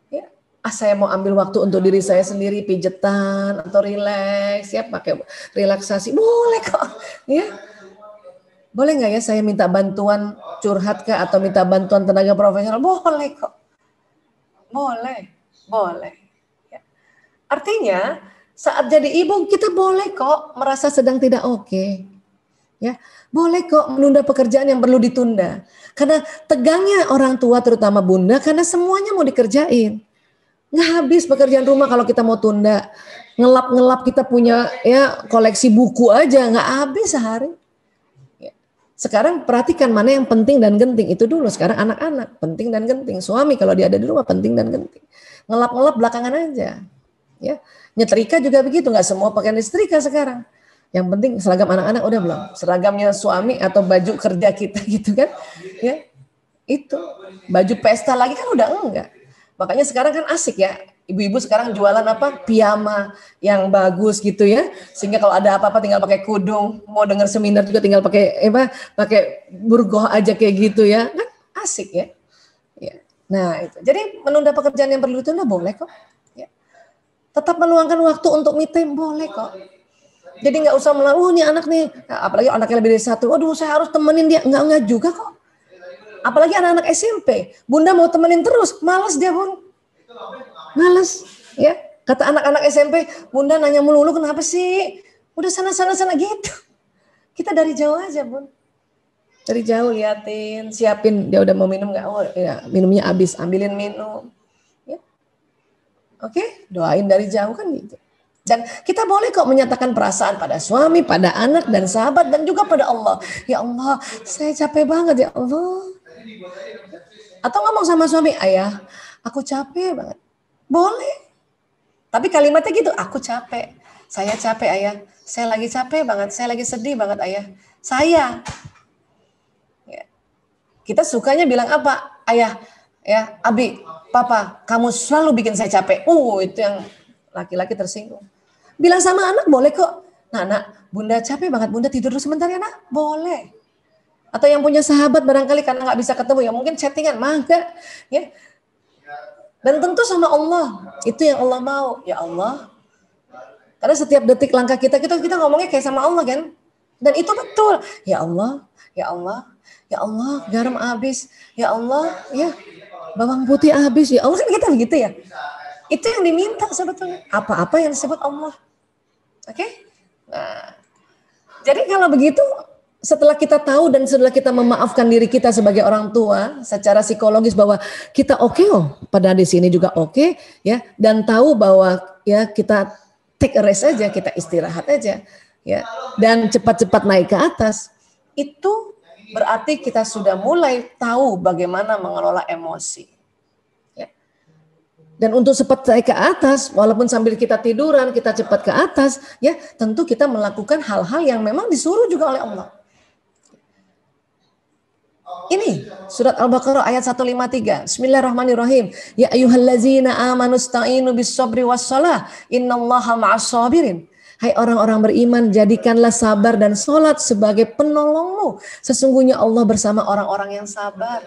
Ya. Saya mau ambil waktu untuk diri saya sendiri, pijetan atau rileks, ya pakai relaksasi, boleh kok. Ya. Boleh nggak ya saya minta bantuan curhat kah atau minta bantuan tenaga profesional? Boleh kok. Boleh. Ya. Artinya saat jadi ibu kita boleh kok merasa sedang tidak oke. Ya, boleh kok menunda pekerjaan yang perlu ditunda. Karena tegangnya orang tua terutama bunda karena semuanya mau dikerjain. Nggak habis pekerjaan rumah kalau kita mau tunda. Ngelap-ngelap kita punya ya koleksi buku aja nggak habis sehari. Ya. Sekarang perhatikan mana yang penting dan genting itu dulu. Sekarang anak-anak penting dan genting. Suami kalau dia ada di rumah penting dan genting. Ngelap-ngelap belakangan aja. Ya, nyetrika juga begitu. Nggak semua pakaian setrika sekarang. Yang penting seragam anak-anak udah belum? Seragamnya suami atau baju kerja kita gitu kan? Ya, itu baju pesta lagi kan udah enggak. Makanya sekarang kan asik ya. Ibu-ibu sekarang jualan apa? Piyama yang bagus gitu ya. Sehingga kalau ada apa-apa tinggal pakai kudung. Mau dengar seminar juga tinggal pakai pakai burgoh aja kayak gitu ya. Kan asik ya. Ya. Nah itu. Jadi menunda pekerjaan yang perlu ditunda boleh kok. Ya. Tetap meluangkan waktu untuk me time boleh kok. Jadi nggak usah nih anak nih, apalagi anaknya lebih dari satu. Waduh, saya harus temenin dia. Enggak juga kok. Apalagi anak-anak SMP. Bunda mau temenin terus, malas dia bun. Malas, ya. Kata anak-anak SMP, bunda nanya melulu kenapa sih? Udah sana gitu. Kita dari jauh aja bun. Dari jauh liatin, siapin dia udah mau minum nggak? Oh ya, minumnya habis, ambilin minum. Ya. Oke, doain dari jauh kan gitu. Dan kita boleh kok menyatakan perasaan pada suami, pada anak dan sahabat dan juga pada Allah. Ya Allah, saya capek banget ya Allah. Atau ngomong sama suami, ayah, aku capek banget. Boleh. Tapi kalimatnya gitu, aku capek. Saya capek ayah. Saya lagi capek banget. Saya lagi sedih banget ayah. Saya. Ya. Kita sukanya bilang apa? Ayah, ya, Abi, Papa, kamu selalu bikin saya capek. Itu yang laki-laki tersinggung. Bilang sama anak boleh kok. Nah, nak, bunda capek banget. Bunda tidur dulu sebentar ya nak. Boleh. Atau yang punya sahabat barangkali karena nggak bisa ketemu ya mungkin chattingan, mangga. Ya. Dan tentu sama Allah. Itu yang Allah mau. Ya Allah. Karena setiap detik langkah kita ngomongnya kayak sama Allah kan. Dan itu betul. Ya Allah, ya Allah, ya Allah, garam habis. Ya Allah, ya bawang putih habis. Ya Allah kan kita begitu ya. Itu yang diminta sebetulnya. Apa-apa yang disebut Allah. Oke? Nah, jadi kalau begitu, setelah kita tahu dan setelah kita memaafkan diri kita sebagai orang tua secara psikologis bahwa kita oke pada di sini juga oke, ya, dan tahu bahwa ya kita take a rest aja, kita istirahat aja, ya, dan cepat-cepat naik ke atas, itu berarti kita sudah mulai tahu bagaimana mengelola emosi. Dan untuk cepat naik ke atas, walaupun sambil kita tiduran, kita cepat ke atas, ya tentu kita melakukan hal-hal yang memang disuruh juga oleh Allah. Ini surat Al-Baqarah ayat 153. Bismillahirrahmanirrahim. Ya ayyuhallazina amanu sta'inu bis-sabri was-shalah. Innallaha ma'as-sabirin. Hai orang-orang beriman, jadikanlah sabar dan sholat sebagai penolongmu. Sesungguhnya Allah bersama orang-orang yang sabar.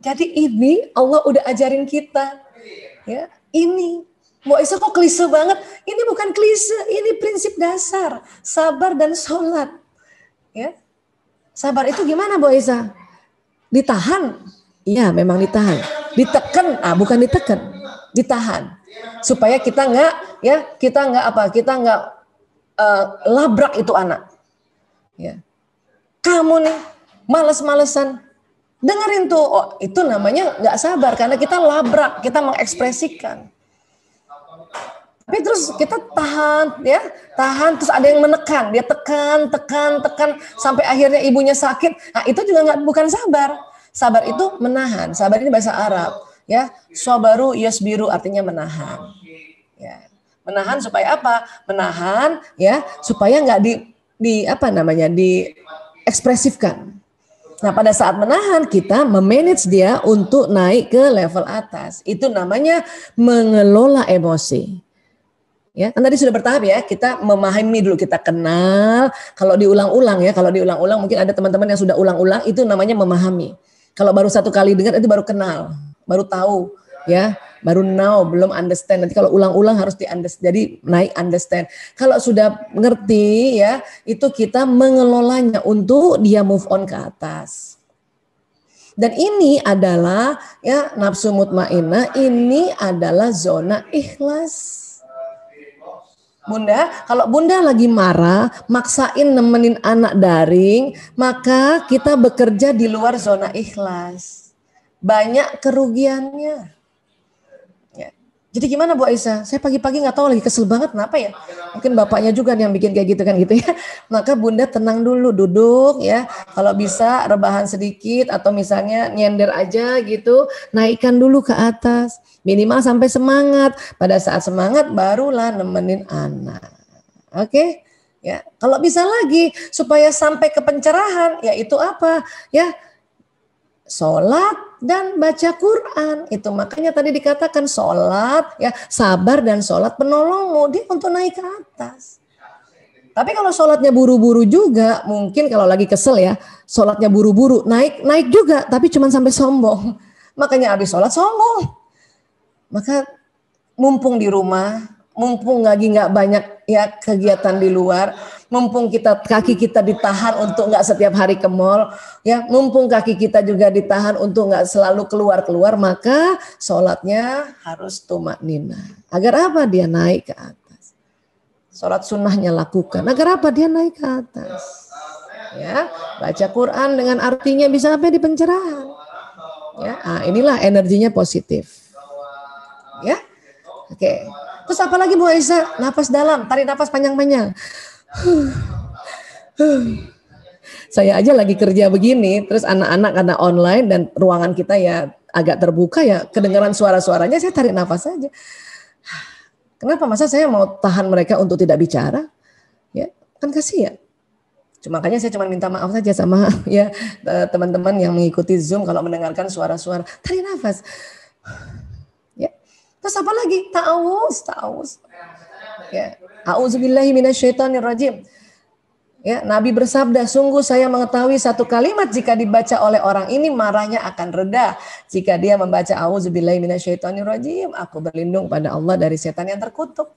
Jadi ini Allah udah ajarin kita. Ya, ini Mbak Isa kok klise banget? Ini bukan klise, ini prinsip dasar. Sabar dan sholat. Ya. Sabar itu gimana Mbak Isa? Ditahan? Iya, memang ditahan. Ditekan? Bukan ditekan. Ditahan. Supaya kita nggak labrak itu anak. Ya. Kamu nih males-malesan. Dengerin tuh, itu namanya nggak sabar karena kita labrak, kita mengekspresikan. Tapi terus kita tahan, ya, terus ada yang menekan, dia tekan sampai akhirnya ibunya sakit. Nah itu juga bukan sabar. Sabar itu menahan. Sabar ini bahasa Arab, ya. Sabaru yasbiru artinya menahan. Ya. Menahan supaya apa? Menahan, ya, supaya nggak diekspresifkan. Nah pada saat menahan kita memanage dia untuk naik ke level atas. Itu namanya mengelola emosi. Ya, kan tadi sudah bertahap ya, kita memahami dulu, kita kenal. Kalau diulang-ulang mungkin ada teman-teman yang sudah ulang-ulang, itu namanya memahami. Kalau baru satu kali dengar itu baru kenal, baru tahu, ya, baru know, belum understand. Nanti kalau ulang-ulang harus di-understand, jadi naik understand. Kalau sudah ngerti, ya, itu kita mengelolanya untuk dia move on ke atas. Dan ini adalah ya nafsu mutmainnah, ini adalah zona ikhlas. Bunda, kalau Bunda lagi marah, maksain nemenin anak daring, maka kita bekerja di luar zona ikhlas. Banyak kerugiannya. Ya. Jadi gimana Bu Aisyah? Saya pagi-pagi nggak tahu lagi kesel banget, kenapa ya? Mungkin bapaknya juga yang bikin kayak gitu kan gitu ya. Maka Bunda tenang dulu, duduk ya. Kalau bisa rebahan sedikit atau misalnya nyender aja gitu, naikkan dulu ke atas. Minimal sampai semangat. Pada saat semangat barulah nemenin anak. Oke? Ya, kalau bisa lagi supaya sampai ke pencerahan, yaitu apa? Ya, sholat dan baca Quran. Itu makanya tadi dikatakan sholat, ya, sabar dan sholat penolongmu. Dia untuk naik ke atas. Tapi kalau sholatnya buru-buru juga, mungkin kalau lagi kesel ya, sholatnya buru-buru, naik juga, tapi cuma sampai sombong. Makanya habis sholat sombong. Maka mumpung di rumah, mumpung lagi nggak banyak ya kegiatan di luar, mumpung kaki kita ditahan untuk nggak setiap hari ke mall, ya mumpung kaki kita juga ditahan untuk nggak selalu keluar-keluar, maka sholatnya harus tumaknina. Agar apa? Dia naik ke atas. Sholat sunnahnya lakukan. Agar apa? Dia naik ke atas. Ya, baca Quran dengan artinya bisa sampai di pencerahan. Ya, inilah energinya positif. Ya, oke. Terus apa lagi Bu Aisyah? Napas dalam, tarik napas panjang-panjang. Saya aja lagi kerja begini, terus anak-anak karena online dan ruangan kita ya agak terbuka ya, kedengaran suara-suaranya, saya tarik nafas saja. Kenapa? Masa saya mau tahan mereka untuk tidak bicara? Ya, kan kasihan. Makanya saya cuma minta maaf saja sama ya teman-teman yang mengikuti Zoom kalau mendengarkan suara-suara. Tarik nafas. Terus apa lagi? Ta'awuz. Ya, a'udzubillahi minasyaitonirrajim. Ya, Nabi bersabda, sungguh saya mengetahui satu kalimat jika dibaca oleh orang ini marahnya akan reda. Jika dia membaca a'udzubillahi minasyaitonirrajim, aku berlindung pada Allah dari setan yang terkutuk.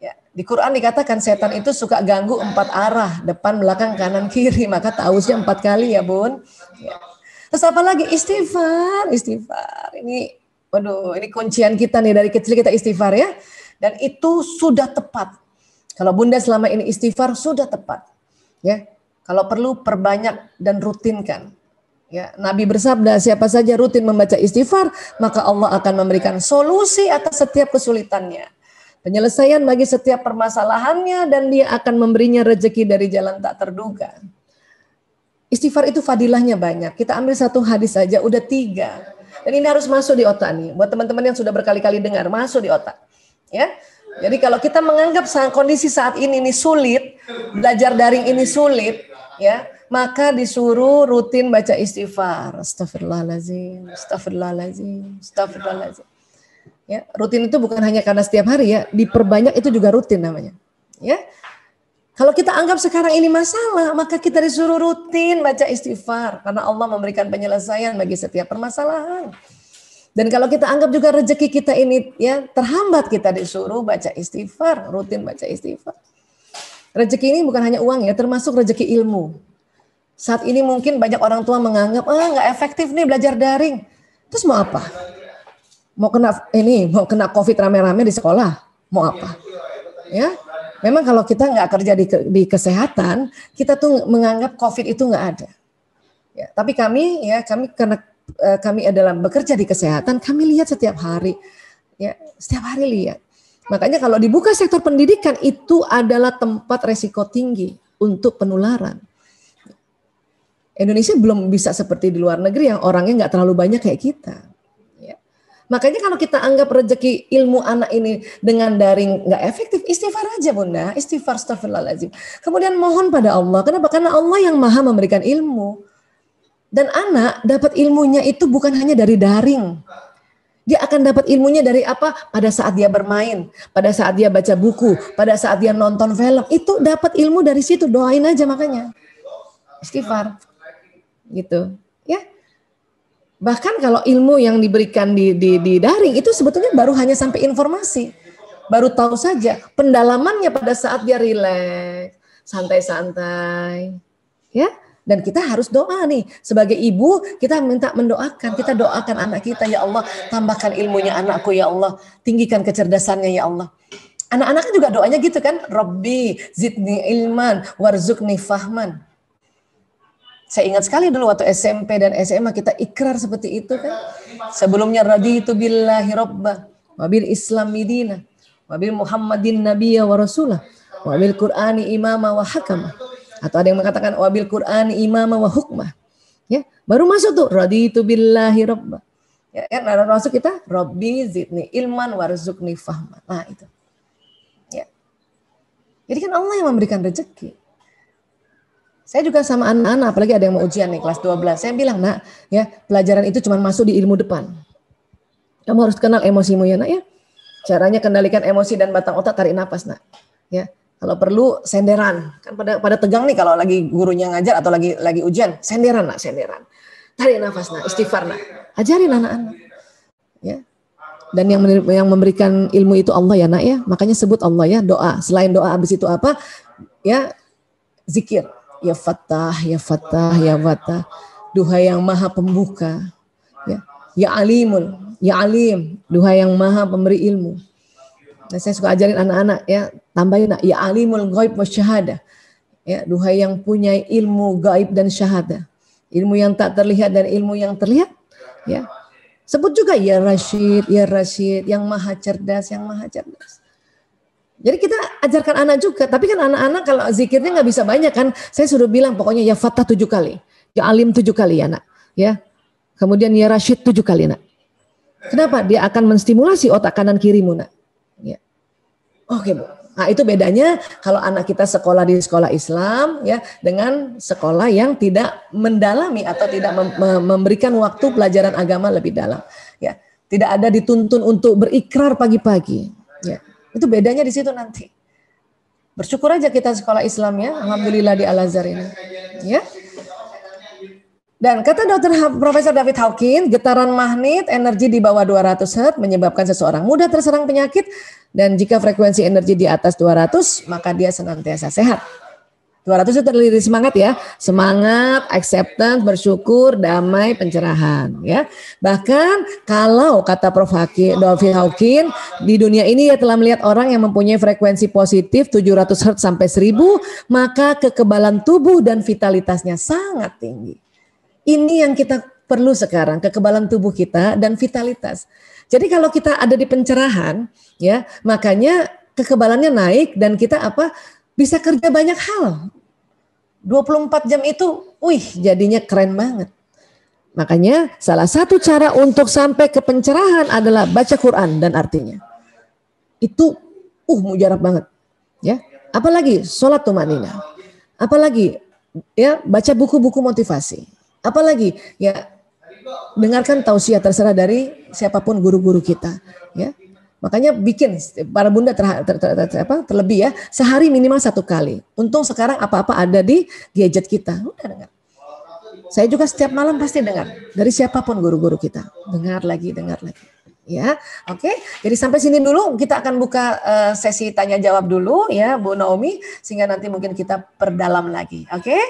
Ya, di Quran dikatakan setan itu suka ganggu 4 arah, depan, belakang, kanan, kiri. Maka ta'awuznya 4 kali ya Bun. Ya. Terus apa lagi? Istighfar. Waduh, ini kuncian kita nih, dari kecil kita istighfar ya. Dan itu sudah tepat. Kalau Bunda selama ini istighfar sudah tepat. Ya. Kalau perlu perbanyak dan rutinkan. Ya, Nabi bersabda, siapa saja rutin membaca istighfar, maka Allah akan memberikan solusi atas setiap kesulitannya. Penyelesaian bagi setiap permasalahannya, dan dia akan memberinya rezeki dari jalan tak terduga. Istighfar itu fadilahnya banyak. Kita ambil satu hadis saja udah 3. Dan ini harus masuk di otak nih. Buat teman-teman yang sudah berkali-kali dengar, masuk di otak. Ya. Jadi kalau kita menganggap kondisi saat ini sulit, belajar daring ini sulit, ya, maka disuruh rutin baca istighfar. Astagfirullahaladzim, astagfirullahaladzim, astagfirullahaladzim. Ya, rutin itu bukan hanya karena setiap hari ya, diperbanyak itu juga rutin namanya. Ya. Kalau kita anggap sekarang ini masalah, maka kita disuruh rutin baca istighfar. Karena Allah memberikan penyelesaian bagi setiap permasalahan. Dan kalau kita anggap juga rezeki kita ini ya terhambat, kita disuruh baca istighfar, rutin baca istighfar. Rezeki ini bukan hanya uang ya, termasuk rezeki ilmu. Saat ini mungkin banyak orang tua menganggap, nggak efektif nih belajar daring. Terus mau apa? Mau kena COVID rame-rame di sekolah? Mau apa? Ya. Memang kalau kita nggak kerja di kesehatan, kita tuh menganggap COVID itu nggak ada. Ya, tapi kami karena kami adalah bekerja di kesehatan, kami lihat setiap hari, ya setiap hari lihat. Makanya kalau dibuka sektor pendidikan itu adalah tempat resiko tinggi untuk penularan. Indonesia belum bisa seperti di luar negeri yang orangnya nggak terlalu banyak kayak kita. Makanya kalau kita anggap rezeki ilmu anak ini dengan daring nggak efektif, istighfar aja Bunda, istighfar, astagfirullahaladzim. Kemudian mohon pada Allah, kenapa? Karena Allah yang maha memberikan ilmu. Dan anak dapat ilmunya itu bukan hanya dari daring. Dia akan dapat ilmunya dari apa? Pada saat dia bermain, pada saat dia baca buku, pada saat dia nonton film, itu dapat ilmu dari situ, doain aja makanya. Istighfar. Gitu, ya. Bahkan kalau ilmu yang diberikan di daring itu sebetulnya baru hanya sampai informasi. Baru tahu saja. Pendalamannya pada saat dia rileks, santai-santai. Ya, dan kita harus doa nih. Sebagai ibu, kita minta mendoakan. Kita doakan anak kita, ya Allah, tambahkan ilmunya anakku ya Allah. Tinggikan kecerdasannya ya Allah. Anak-anak juga doanya gitu kan, Rabbi zidni ilman warzuqni fahman. Saya ingat sekali dulu waktu SMP dan SMA kita ikrar seperti itu kan. Sebelumnya raditu billahi rabbah wa bil islami dina wa bil muhammadin nabiyya wa rasulah wa bil qur'ani imama wa hakama. Atau ada yang mengatakan wa bil qur'ani imama wa hukmah. Ya, baru masuk tuh raditu billahi rabbah. Ya kan, masuk kita Rabbi zidni ilman warzuqni fahman. Nah, itu. Ya. Jadi kan Allah yang memberikan rezeki. Saya juga sama anak-anak, apalagi ada yang mau ujian nih kelas 12. Saya bilang, nak, ya pelajaran itu cuma masuk di ilmu depan. Kamu harus kenal emosimu ya, nak ya. Caranya kendalikan emosi dan batang otak, tarik nafas, nak. Ya, kalau perlu senderan. Kan pada tegang nih kalau lagi gurunya ngajar atau lagi ujian, senderan, nak, senderan. Tarik nafas, nak, istighfar, nak. Ajarin anak-anak. Ya. Dan yang memberikan ilmu itu Allah ya, nak ya. Makanya sebut Allah ya, doa. Selain doa habis itu apa? Ya, zikir. Ya Fattah, ya Fattah, ya Fattah. Duhai yang maha pembuka. Ya Alimul, ya Alim. Duhai yang maha pemberi ilmu. Nah, saya suka ajarin anak-anak ya, tambahin ya Alimul ghaib wa syahada. Ya, duhai yang punya ilmu gaib dan syahada. Ilmu yang tak terlihat dan ilmu yang terlihat. Ya. Sebut juga ya Rasyid, yang maha cerdas, yang maha cerdas. Jadi kita ajarkan anak juga, tapi kan anak-anak kalau zikirnya nggak bisa banyak kan, saya suruh bilang pokoknya ya Fattah 7 kali, ya Alim 7 kali ya nak, ya. Kemudian ya Rasyid 7 kali nak. Kenapa? Dia akan menstimulasi otak kanan kirimu nak. Ya. Oke Bu. Nah itu bedanya kalau anak kita sekolah di sekolah Islam ya dengan sekolah yang tidak mendalami atau tidak memberikan waktu pelajaran agama lebih dalam. Ya, tidak ada dituntun untuk berikrar pagi-pagi. Ya. Itu bedanya di situ nanti. Bersyukur aja kita sekolah Islam ya, alhamdulillah di Al-Azhar ini. Ya. Dan kata Profesor David Hawkins, getaran magnet energi di bawah 200 Hz menyebabkan seseorang mudah terserang penyakit, dan jika frekuensi energi di atas 200 maka dia senantiasa sehat. 200 itu terdiri dari semangat ya, semangat, acceptance, bersyukur, damai, pencerahan ya. Bahkan kalau kata Prof. David Hawkins, di dunia ini dia telah melihat orang yang mempunyai frekuensi positif 700 Hz sampai 1000, maka kekebalan tubuh dan vitalitasnya sangat tinggi. Ini yang kita perlu sekarang, kekebalan tubuh kita dan vitalitas. Jadi kalau kita ada di pencerahan ya, makanya kekebalannya naik dan kita bisa kerja banyak hal. 24 jam itu, jadinya keren banget. Makanya salah satu cara untuk sampai ke pencerahan adalah baca Quran dan artinya. Itu mujarab banget. Ya, apalagi sholat tumanina. Apalagi ya baca buku-buku motivasi. Apalagi ya dengarkan tausiah terserah dari siapapun guru-guru kita. Ya. Makanya bikin para bunda terlebih ya sehari minimal 1 kali. Untung sekarang apa-apa ada di gadget kita. Udah dengar. Saya juga setiap malam pasti dengar dari siapapun guru-guru kita. Dengar lagi. Ya, oke. Jadi sampai sini dulu kita akan buka sesi tanya jawab dulu ya Bu Naomi sehingga nanti mungkin kita perdalam lagi. Oke?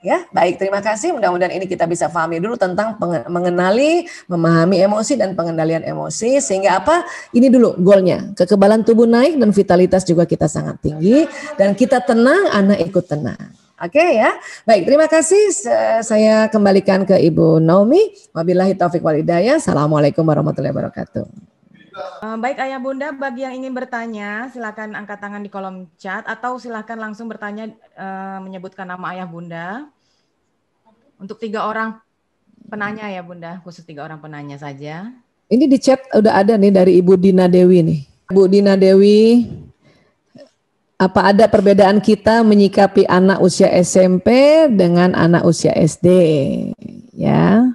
Ya, baik, terima kasih. Mudah-mudahan ini kita bisa pahami dulu tentang mengenali, memahami emosi dan pengendalian emosi. Sehingga ini dulu goalnya. Kekebalan tubuh naik dan vitalitas juga kita sangat tinggi. Dan kita tenang, anak ikut tenang. Oke ya. Baik, terima kasih. Saya kembalikan ke Ibu Naomi. Wabillahi taufiq wal hidayah. Assalamualaikum warahmatullahi wabarakatuh. Baik Ayah Bunda, bagi yang ingin bertanya silakan angkat tangan di kolom chat atau silakan langsung bertanya menyebutkan nama Ayah Bunda. Untuk 3 orang penanya ya Bunda, khusus 3 orang penanya saja. Ini di chat udah ada nih dari Ibu Dina Dewi nih. Bu Dina Dewi, apa ada perbedaan kita menyikapi anak usia SMP dengan anak usia SD? Ya.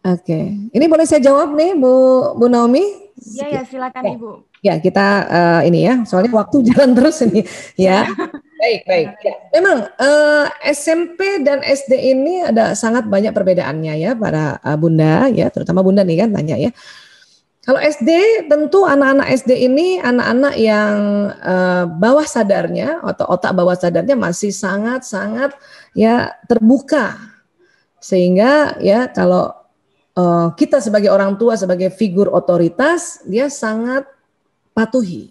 Oke, ini boleh saya jawab nih Bu Naomi? Ya silakan Ibu. Ya kita ini ya, soalnya waktu jalan terus ini ya. Baik. Ya. Memang SMP dan SD ini ada sangat banyak perbedaannya ya para bunda ya, terutama bunda nih kan tanya ya. Kalau SD tentu anak-anak SD ini anak-anak yang bawah sadarnya atau otak bawah sadarnya masih sangat-sangat ya terbuka, sehingga ya kalau kita sebagai orang tua, sebagai figur otoritas, dia sangat dipatuhi.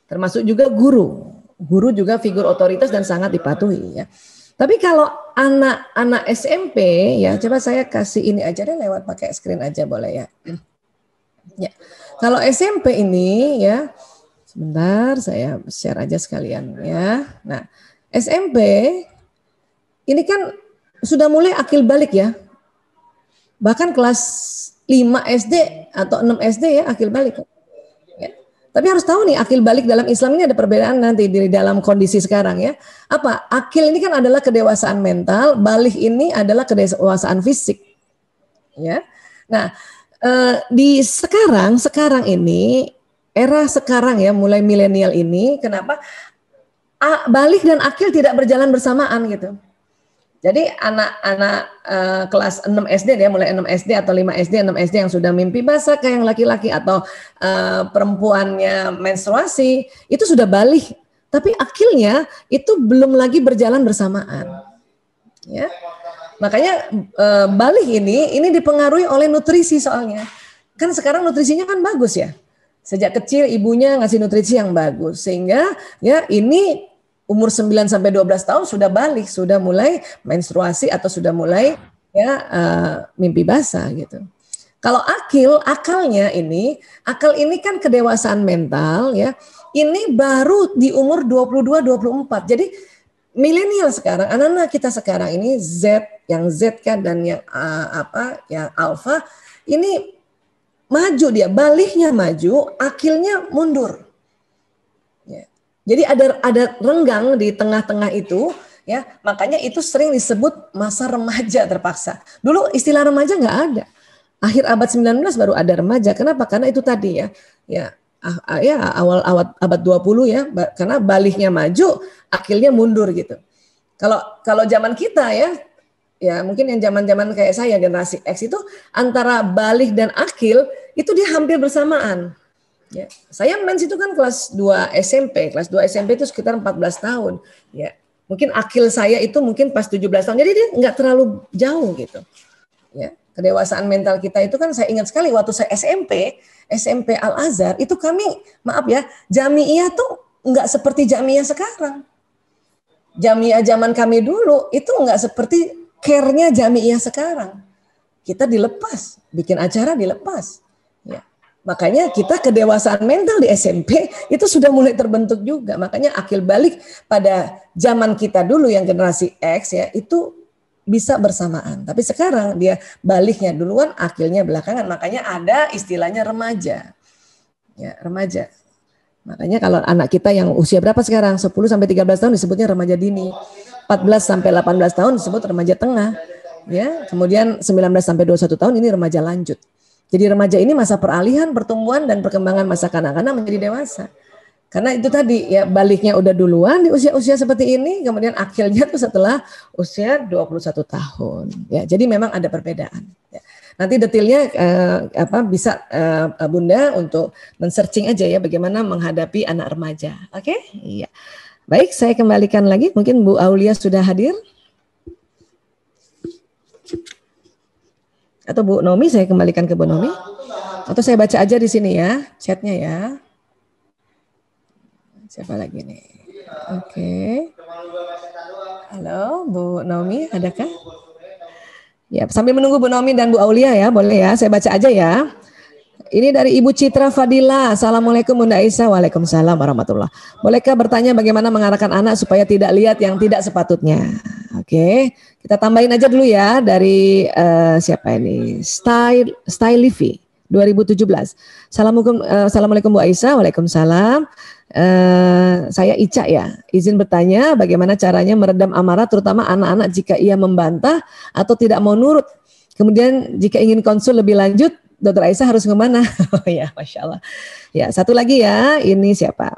Termasuk juga guru. Guru juga figur otoritas dan sangat dipatuhi ya. Tapi kalau anak-anak SMP ya, coba saya kasih ini aja deh, lewat pakai screen aja boleh ya. Ya. Kalau SMP ini ya, sebentar saya share aja sekalian ya. Nah, SMP ini kan sudah mulai akil balik ya. Bahkan kelas 5 SD atau 6 SD ya akil balik. Ya. Tapi harus tahu nih, akil balik dalam Islam ini ada perbedaan nanti di dalam kondisi sekarang ya. Apa? Akil ini kan adalah kedewasaan mental, balik ini adalah kedewasaan fisik. Ya. Nah, di sekarang ini era sekarang ya, mulai milenial ini, kenapa balik dan akil tidak berjalan bersamaan gitu. Jadi anak-anak kelas 6 SD ya, mulai 6 SD atau 5 SD, 6 SD yang sudah mimpi basah kayak yang laki-laki atau perempuannya menstruasi, itu sudah balik. Tapi akilnya itu belum lagi berjalan bersamaan. Ya. Makanya balik ini dipengaruhi oleh nutrisi soalnya. Kan sekarang nutrisinya kan bagus ya. Sejak kecil ibunya ngasih nutrisi yang bagus. Sehingga ya ini umur 9 sampai 12 tahun sudah balik, sudah mulai menstruasi atau sudah mulai ya mimpi basah gitu. Kalau akalnya ini, akal ini kan kedewasaan mental ya. Ini baru di umur 22-24. Jadi milenial sekarang, anak-anak kita sekarang ini yang Z kan dan yang yang alpha ini maju dia, baliknya maju, akilnya mundur. Jadi ada renggang di tengah-tengah itu, ya makanya itu sering disebut masa remaja terpaksa. Dulu istilah remaja nggak ada. Akhir abad 19 baru ada remaja. Kenapa? Karena itu tadi ya awal abad 20 ya, karena baliknya maju, akilnya mundur gitu. Kalau zaman kita ya mungkin yang zaman kayak saya generasi X itu antara balik dan akil itu dia hampir bersamaan. Ya, saya mens itu kan kelas 2 SMP. Kelas 2 SMP itu sekitar 14 tahun. Ya, mungkin akil saya itu mungkin pas 17 tahun. Jadi dia nggak terlalu jauh gitu. Ya, kedewasaan mental kita itu kan saya ingat sekali waktu saya SMP Al-Azhar itu kami, maaf ya, jamiah tuh nggak seperti jamiah sekarang. Jamiah zaman kami dulu itu nggak seperti care-nya jamiah sekarang. Kita dilepas, bikin acara dilepas. Ya. Makanya kita kedewasaan mental di SMP itu sudah mulai terbentuk juga. Makanya akil balik pada zaman kita dulu yang generasi X ya itu bisa bersamaan. Tapi sekarang dia baliknya duluan, akilnya belakangan. Makanya ada istilahnya remaja. Ya, remaja. Makanya kalau anak kita yang usia berapa sekarang? 10 sampai 13 tahun disebutnya remaja dini. 14 sampai 18 tahun disebut remaja tengah. Ya, kemudian 19 sampai 21 tahun ini remaja lanjut. Jadi remaja ini masa peralihan pertumbuhan dan perkembangan masa kanak-kanak menjadi dewasa. Karena itu tadi ya baliknya udah duluan di usia-usia seperti ini, kemudian akilnya tuh setelah usia 21 tahun. Ya, jadi memang ada perbedaan. Ya. Nanti detailnya bisa Bunda untuk men-searching aja ya bagaimana menghadapi anak remaja. Oke? Iya. Baik, saya kembalikan lagi. Mungkin Bu Aulia sudah hadir. Atau Bu Nomi, saya kembalikan ke Bu Nomi. Atau saya baca aja di sini ya, chatnya ya. Siapa lagi nih? Oke. Halo, Bu Nomi, adakah? Ya, sambil menunggu Bu Nomi dan Bu Aulia ya, boleh ya, saya baca aja ya. Ini dari Ibu Citra Fadila. Assalamualaikum Bunda Aisyah. Waalaikumsalam warahmatullah. Bolehkah bertanya bagaimana mengarahkan anak supaya tidak lihat yang tidak sepatutnya? Oke, kita tambahin aja dulu ya dari siapa ini? Style Livi 2017. Assalamualaikum Bu Aisyah. Waalaikumsalam. Saya Ica ya. Izin bertanya bagaimana caranya meredam amarah terutama anak-anak jika ia membantah atau tidak mau nurut. Kemudian jika ingin konsul lebih lanjut, Dokter Aisyah harus kemana? Oh ya, Masya Allah. Ya, satu lagi ya, ini siapa?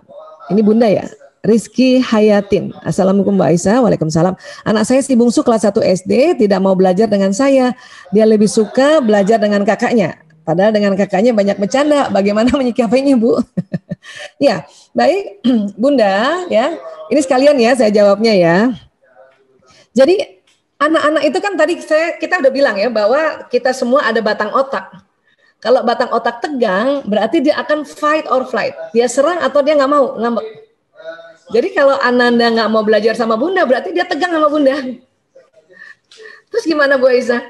Ini Bunda ya, Rizky Hayatin. Assalamualaikum Mbak Aisyah, waalaikumsalam. Anak saya si bungsu kelas 1 SD tidak mau belajar dengan saya. Dia lebih suka belajar dengan kakaknya. Padahal dengan kakaknya banyak bercanda. Bagaimana menyikapinya Bu? Ya, baik Bunda ya. Ini sekalian ya saya jawabnya ya. Jadi anak-anak itu kan tadi kita udah bilang ya bahwa kita semua ada batang otak. Kalau batang otak tegang, berarti dia akan fight or flight. Dia serang atau dia nggak mau, ngambek. Jadi kalau Ananda nggak mau belajar sama Bunda, berarti dia tegang sama Bunda. Terus gimana Bu Aisyah?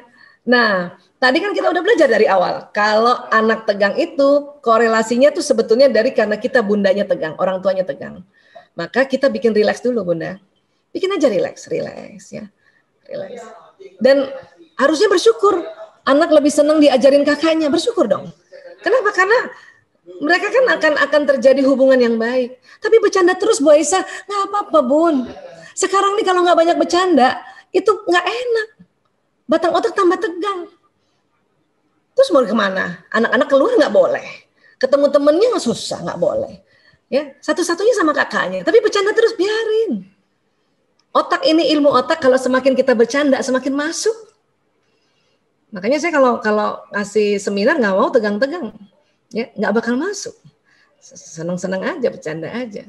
Nah, tadi kan kita udah belajar dari awal. Kalau anak tegang itu, korelasinya tuh sebetulnya dari karena kita bundanya tegang, orang tuanya tegang. Maka kita bikin relax dulu Bunda. Bikin aja relax ya. Relax. Dan harusnya bersyukur. Anak lebih senang diajarin kakaknya, bersyukur dong. Kenapa? Karena mereka kan akan terjadi hubungan yang baik. Tapi bercanda terus Bu Aisyah, nggak apa-apa Bun. Sekarang nih kalau nggak banyak bercanda, itu nggak enak. Batang otak tambah tegang. Terus mau kemana? Anak-anak keluar nggak boleh. Ketemu temennya susah, nggak boleh. Ya, satu-satunya sama kakaknya. Tapi bercanda terus, biarin. Otak ini, ilmu otak, kalau semakin kita bercanda, semakin masuk. Makanya saya kalau ngasih seminar nggak mau tegang-tegang, ya nggak bakal masuk. Senang-senang aja, bercanda aja.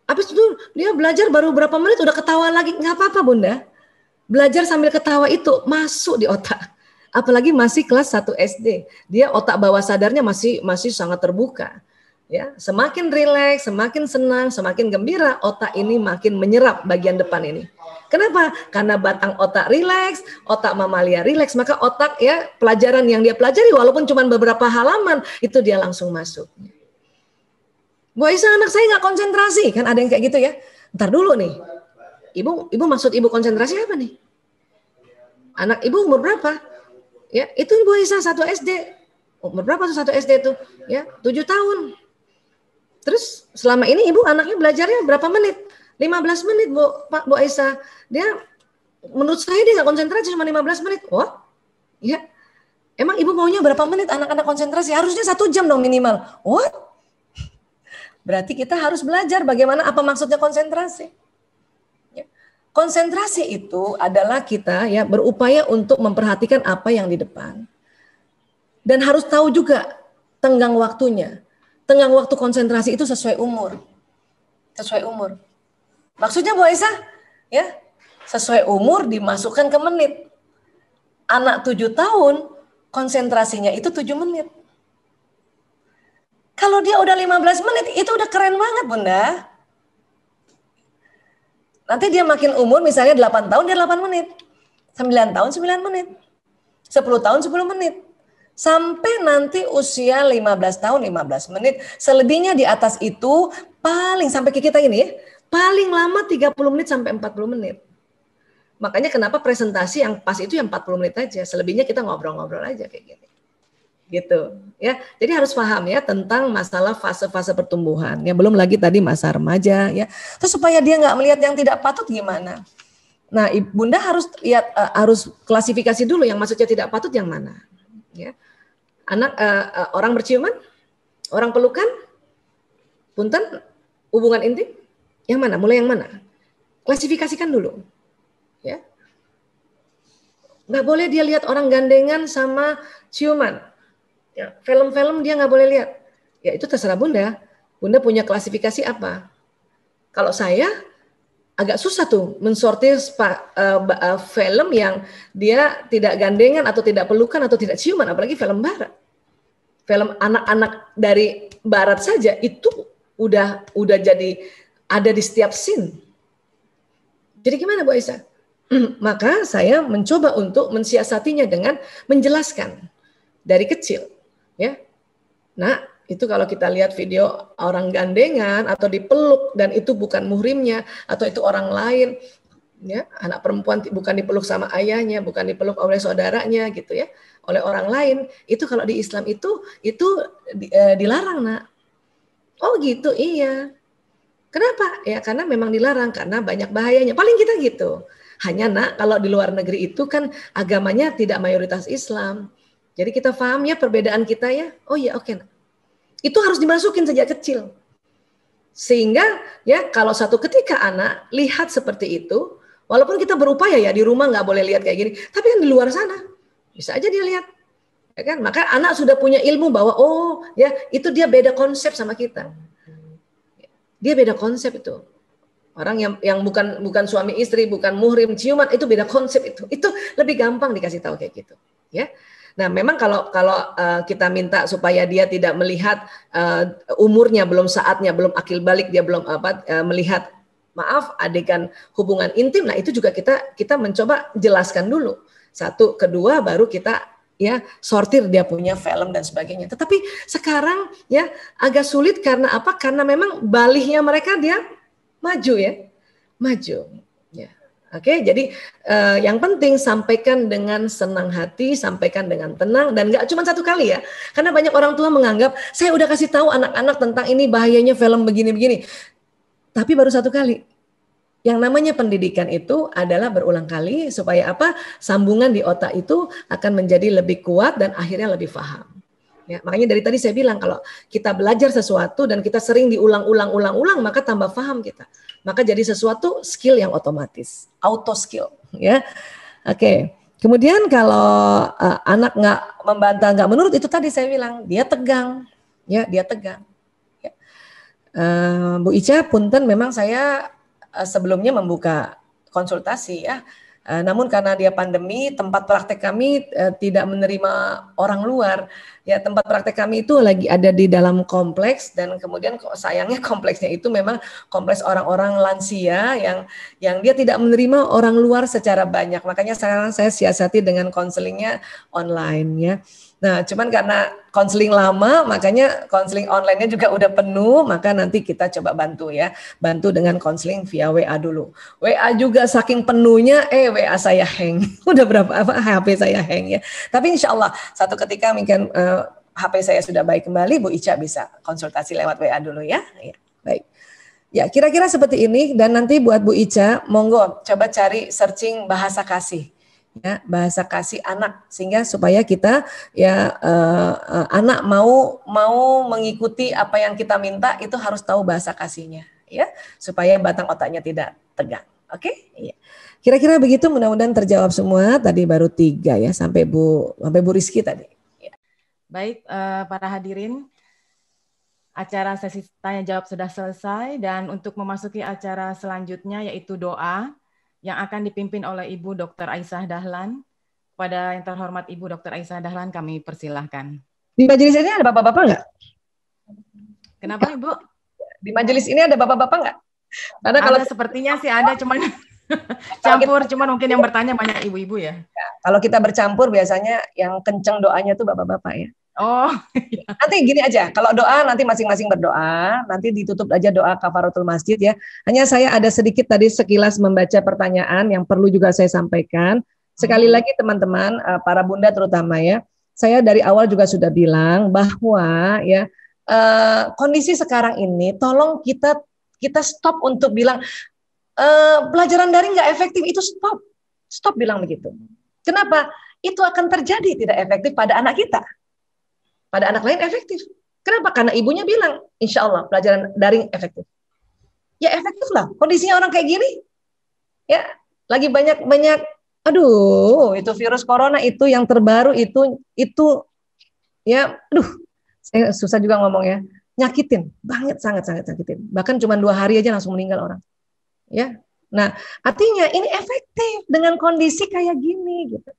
Habis itu dia belajar baru berapa menit udah ketawa lagi, nggak apa-apa Bunda. Belajar sambil ketawa itu masuk di otak. Apalagi masih kelas 1 SD, dia otak bawah sadarnya masih sangat terbuka. Ya, semakin rileks, semakin senang, semakin gembira, otak ini makin menyerap bagian depan ini. Kenapa? Karena batang otak rileks, otak mamalia rileks, maka otak ya pelajaran yang dia pelajari walaupun cuma beberapa halaman itu dia langsung masuk. Bu Aisyah, anak saya nggak konsentrasi, kan ada yang kayak gitu ya. Ntar dulu nih, ibu maksud ibu konsentrasi apa nih? Anak ibu umur berapa? Ya, itu Bu Aisyah 1 SD. Umur berapa tuh 1 SD tuh? Ya, 7 tahun. Terus selama ini ibu anaknya belajarnya berapa menit? 15 menit Bu Aisyah. Dia menurut saya dia nggak konsentrasi cuma 15 menit. Wah, ya. Emang ibu maunya berapa menit anak-anak konsentrasi? Harusnya 1 jam dong minimal. What? Berarti kita harus belajar bagaimana apa maksudnya konsentrasi. Ya. Konsentrasi itu adalah kita ya berupaya untuk memperhatikan apa yang di depan. Dan harus tahu juga tenggang waktunya. Tenggang waktu konsentrasi itu sesuai umur. Sesuai umur. Maksudnya Bu Aisyah, ya, sesuai umur dimasukkan ke menit. Anak 7 tahun, konsentrasinya itu 7 menit. Kalau dia udah 15 menit, itu udah keren banget Bunda. Nanti dia makin umur, misalnya 8 tahun, dia 8 menit. 9 tahun, 9 menit. 10 tahun, 10 menit. Sampai nanti usia 15 tahun, 15 menit. Selebihnya di atas itu, paling sampai ke kita ini ya, paling lama 30 menit sampai 40 menit. Makanya kenapa presentasi yang pas itu yang 40 menit aja. Selebihnya kita ngobrol-ngobrol aja kayak gini. Gitu ya. Jadi harus paham ya tentang masalah fase-fase pertumbuhan. Ya belum lagi tadi masa remaja ya. Terus supaya dia nggak melihat yang tidak patut gimana? Nah, Bunda harus lihat harus klasifikasi dulu yang maksudnya tidak patut yang mana. Ya. Anak orang berciuman, orang pelukan, punten, hubungan intim, yang mana? Mulai yang mana? Klasifikasikan dulu, ya. Nggak boleh dia lihat orang gandengan sama ciuman. Ya, film-film dia nggak boleh lihat. Ya itu terserah Bunda. Bunda punya klasifikasi apa? Kalau saya agak susah tuh mensortir film yang dia tidak gandengan atau tidak pelukan atau tidak ciuman, apalagi film barat. Film anak-anak dari barat saja itu udah jadi ada di setiap scene. Jadi gimana Bu Aisyah? Maka saya mencoba untuk mensiasatinya dengan menjelaskan dari kecil, ya. Nah, itu kalau kita lihat video orang gandengan atau dipeluk dan itu bukan muhrimnya atau itu orang lain, ya, anak perempuan bukan dipeluk sama ayahnya, bukan dipeluk oleh saudaranya gitu ya, oleh orang lain, itu kalau di Islam itu dilarang, Nak. Oh gitu, iya. Kenapa? Ya karena memang dilarang, karena banyak bahayanya. Paling kita gitu. Hanya Nak, kalau di luar negeri itu kan agamanya tidak mayoritas Islam. Jadi kita paham ya perbedaan kita ya. Oh iya, oke. Itu harus dimasukin sejak kecil. Sehingga ya kalau satu ketika anak lihat seperti itu, walaupun kita berupaya ya di rumah nggak boleh lihat kayak gini, tapi kan di luar sana bisa aja dia lihat. Ya kan? Maka anak sudah punya ilmu bahwa oh ya itu dia beda konsep sama kita. Dia beda konsep itu. Orang yang bukan suami istri, bukan muhrim, ciuman, itu beda konsep itu. Itu lebih gampang dikasih tahu kayak gitu, ya. Nah, memang kalau kita minta supaya dia tidak melihat umurnya belum saatnya, belum akil balik, dia belum melihat maaf adegan hubungan intim. Nah, itu juga kita mencoba jelaskan dulu. Satu, kedua baru kita ya sortir dia punya film dan sebagainya. Tetapi sekarang ya agak sulit karena apa? Karena memang balihnya mereka dia maju ya. Maju. Ya. Oke, jadi yang penting sampaikan dengan senang hati, sampaikan dengan tenang, dan nggak cuma satu kali ya. Karena banyak orang tua menganggap saya udah kasih tahu anak-anak tentang ini bahayanya film begini-begini, tapi baru satu kali. Yang namanya pendidikan itu adalah berulang kali supaya apa? Sambungan di otak itu akan menjadi lebih kuat dan akhirnya lebih paham. Ya, makanya dari tadi saya bilang kalau kita belajar sesuatu dan kita sering diulang-ulang, maka tambah paham kita. Maka jadi sesuatu skill yang otomatis, auto skill. Ya, oke. Kemudian kalau anak nggak membantah, nggak menurut, itu tadi saya bilang dia tegang, ya dia tegang. Ya. Bu Ica, punten, memang saya sebelumnya membuka konsultasi ya. Namun karena dia pandemi, tempat praktek kami tidak menerima orang luar. Ya, tempat praktek kami itu lagi ada di dalam kompleks, dan kemudian sayangnya kompleksnya itu memang kompleks orang-orang lansia yang dia tidak menerima orang luar secara banyak. Makanya sekarang saya siasati dengan konselingnya online ya. Nah, cuman karena konseling lama, makanya konseling online-nya juga udah penuh, maka nanti kita coba bantu ya. Bantu dengan konseling via WA dulu. WA juga saking penuhnya, WA saya hang. Udah berapa HP saya hang ya. Tapi insya Allah satu ketika mungkin HP saya sudah baik kembali, Bu Ica bisa konsultasi lewat WA dulu ya. Ya, baik. Ya, kira-kira seperti ini, dan nanti buat Bu Ica, monggo coba cari searching bahasa kasih. Ya, bahasa kasih anak, sehingga supaya kita ya anak mau mengikuti apa yang kita minta, itu harus tahu bahasa kasihnya ya, supaya batang otaknya tidak tegang. Oke? Iya. Kira-kira begitu, mudah-mudahan terjawab semua. Tadi baru 3 ya, sampai Bu Rizky tadi. Ya. Baik, para hadirin, acara sesi tanya jawab sudah selesai, dan untuk memasuki acara selanjutnya yaitu doa yang akan dipimpin oleh Ibu Dr. Aisyah Dahlan. Kepada yang terhormat Ibu Dr. Aisyah Dahlan kami persilahkan. Di majelis ini ada bapak-bapak nggak? Kenapa Ibu? Di majelis ini ada bapak-bapak nggak? Karena kalau sepertinya sih ada, cuman campur, cuman mungkin yang bertanya banyak ibu-ibu ya. Kalau kita bercampur biasanya yang kenceng doanya tuh bapak-bapak ya. Oh. Nanti gini aja, kalau doa nanti masing-masing berdoa, nanti ditutup aja doa kafaratul masjid ya. Hanya saya ada sedikit tadi sekilas membaca pertanyaan yang perlu juga saya sampaikan. Sekali lagi teman-teman, para bunda terutama ya, saya dari awal juga sudah bilang bahwa ya kondisi sekarang ini, tolong kita stop untuk bilang pelajaran daring nggak efektif, itu stop bilang begitu. Kenapa? Itu akan terjadi tidak efektif pada anak kita. Pada anak lain efektif. Kenapa? Karena ibunya bilang, insya Allah pelajaran daring efektif. Ya efektif lah. Kondisinya orang kayak gini, ya lagi banyak, aduh, itu virus corona itu yang terbaru itu ya, aduh, saya susah juga ngomong ya, nyakitin banget, sangat nyakitin. Bahkan cuma 2 hari aja langsung meninggal orang. Ya, nah artinya ini efektif dengan kondisi kayak gini gitu.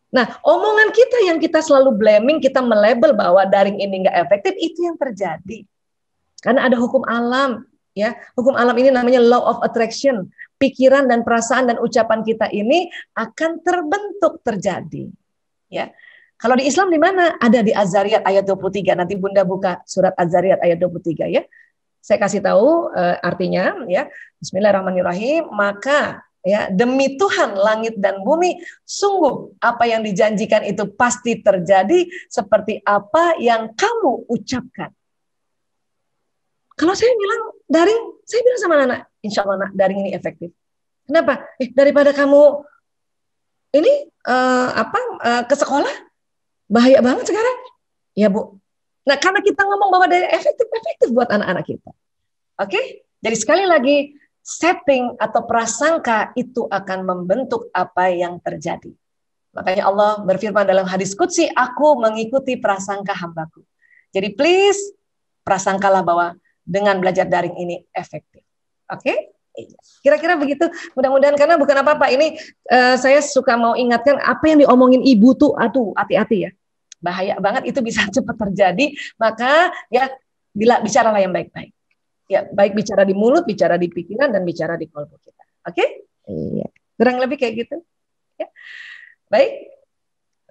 Nah, omongan kita yang kita selalu blaming, kita melabel bahwa daring ini nggak efektif, itu yang terjadi. Karena ada hukum alam, ya. Hukum alam ini namanya law of attraction. Pikiran dan perasaan dan ucapan kita ini akan terbentuk terjadi. Ya. Kalau di Islam di mana? Ada di Az-Zariyat ayat 23. Nanti Bunda buka surat Az-Zariyat ayat 23 ya. Saya kasih tahu artinya ya. Bismillahirrahmanirrahim. Maka ya, demi Tuhan langit dan bumi, sungguh apa yang dijanjikan itu pasti terjadi seperti apa yang kamu ucapkan. Kalau saya bilang daring, saya bilang sama anak, insya Allah nak, daring ini efektif. Kenapa? Daripada kamu ini ke sekolah, bahaya banget sekarang. Ya Bu. Nah karena kita ngomong bahwa daring efektif buat anak-anak kita. Oke? Jadi sekali lagi, setting atau prasangka itu akan membentuk apa yang terjadi. Makanya Allah berfirman dalam hadis qudsi, aku mengikuti prasangka hambaku. Jadi please, prasangkalah bahwa dengan belajar daring ini efektif. Oke? Kira-kira begitu, mudah-mudahan, karena bukan apa-apa ini, saya suka mau ingatkan apa yang diomongin ibu tuh, aduh hati-hati ya, bahaya banget, itu bisa cepat terjadi. Maka ya bicaralah yang baik-baik ya, baik bicara di mulut, bicara di pikiran, dan bicara di kolbu kita. Oke? Iya, kurang lebih kayak gitu ya. Baik,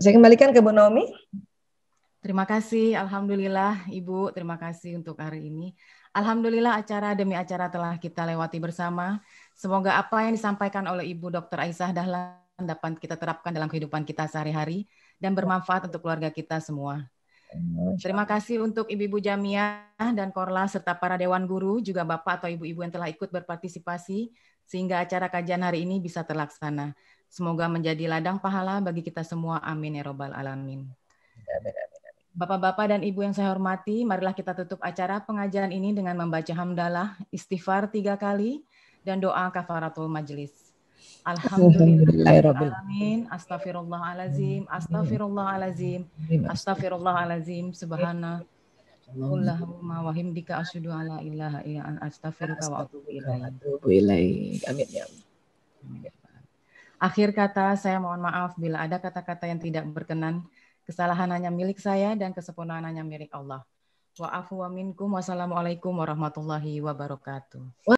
saya kembalikan ke Bu Naomi. Terima kasih, alhamdulillah Ibu, terima kasih untuk hari ini. Alhamdulillah acara demi acara telah kita lewati bersama. Semoga apa yang disampaikan oleh Ibu Dr. Aisyah Dahlan dapat kita terapkan dalam kehidupan kita sehari-hari dan bermanfaat untuk keluarga kita semua. Terima kasih untuk Ibu-Ibu Jamiah dan Korla serta para Dewan Guru, juga Bapak atau Ibu-Ibu yang telah ikut berpartisipasi sehingga acara kajian hari ini bisa terlaksana. Semoga menjadi ladang pahala bagi kita semua. Amin ya Robbal Alamin. Bapak-bapak dan Ibu yang saya hormati, marilah kita tutup acara pengajian ini dengan membaca hamdalah, istighfar 3 kali, dan doa kafaratul majelis. Alhamdulillahirrahmanirrahim, astaghfirullahalazim, astaghfirullahalazim, astaghfirullahalazim, subhanallah, Allahumma wa hamdika asyhadu an la ilaha illa anta astaghfiruka wa atubu ilaik. Amin ya. Akhir kata, saya mohon maaf bila ada kata-kata yang tidak berkenan. Kesalahan hanya milik saya dan kesempurnaan hanya milik Allah. Wa'afu wa minkum. Wassalamualaikum warahmatullahi wabarakatuh.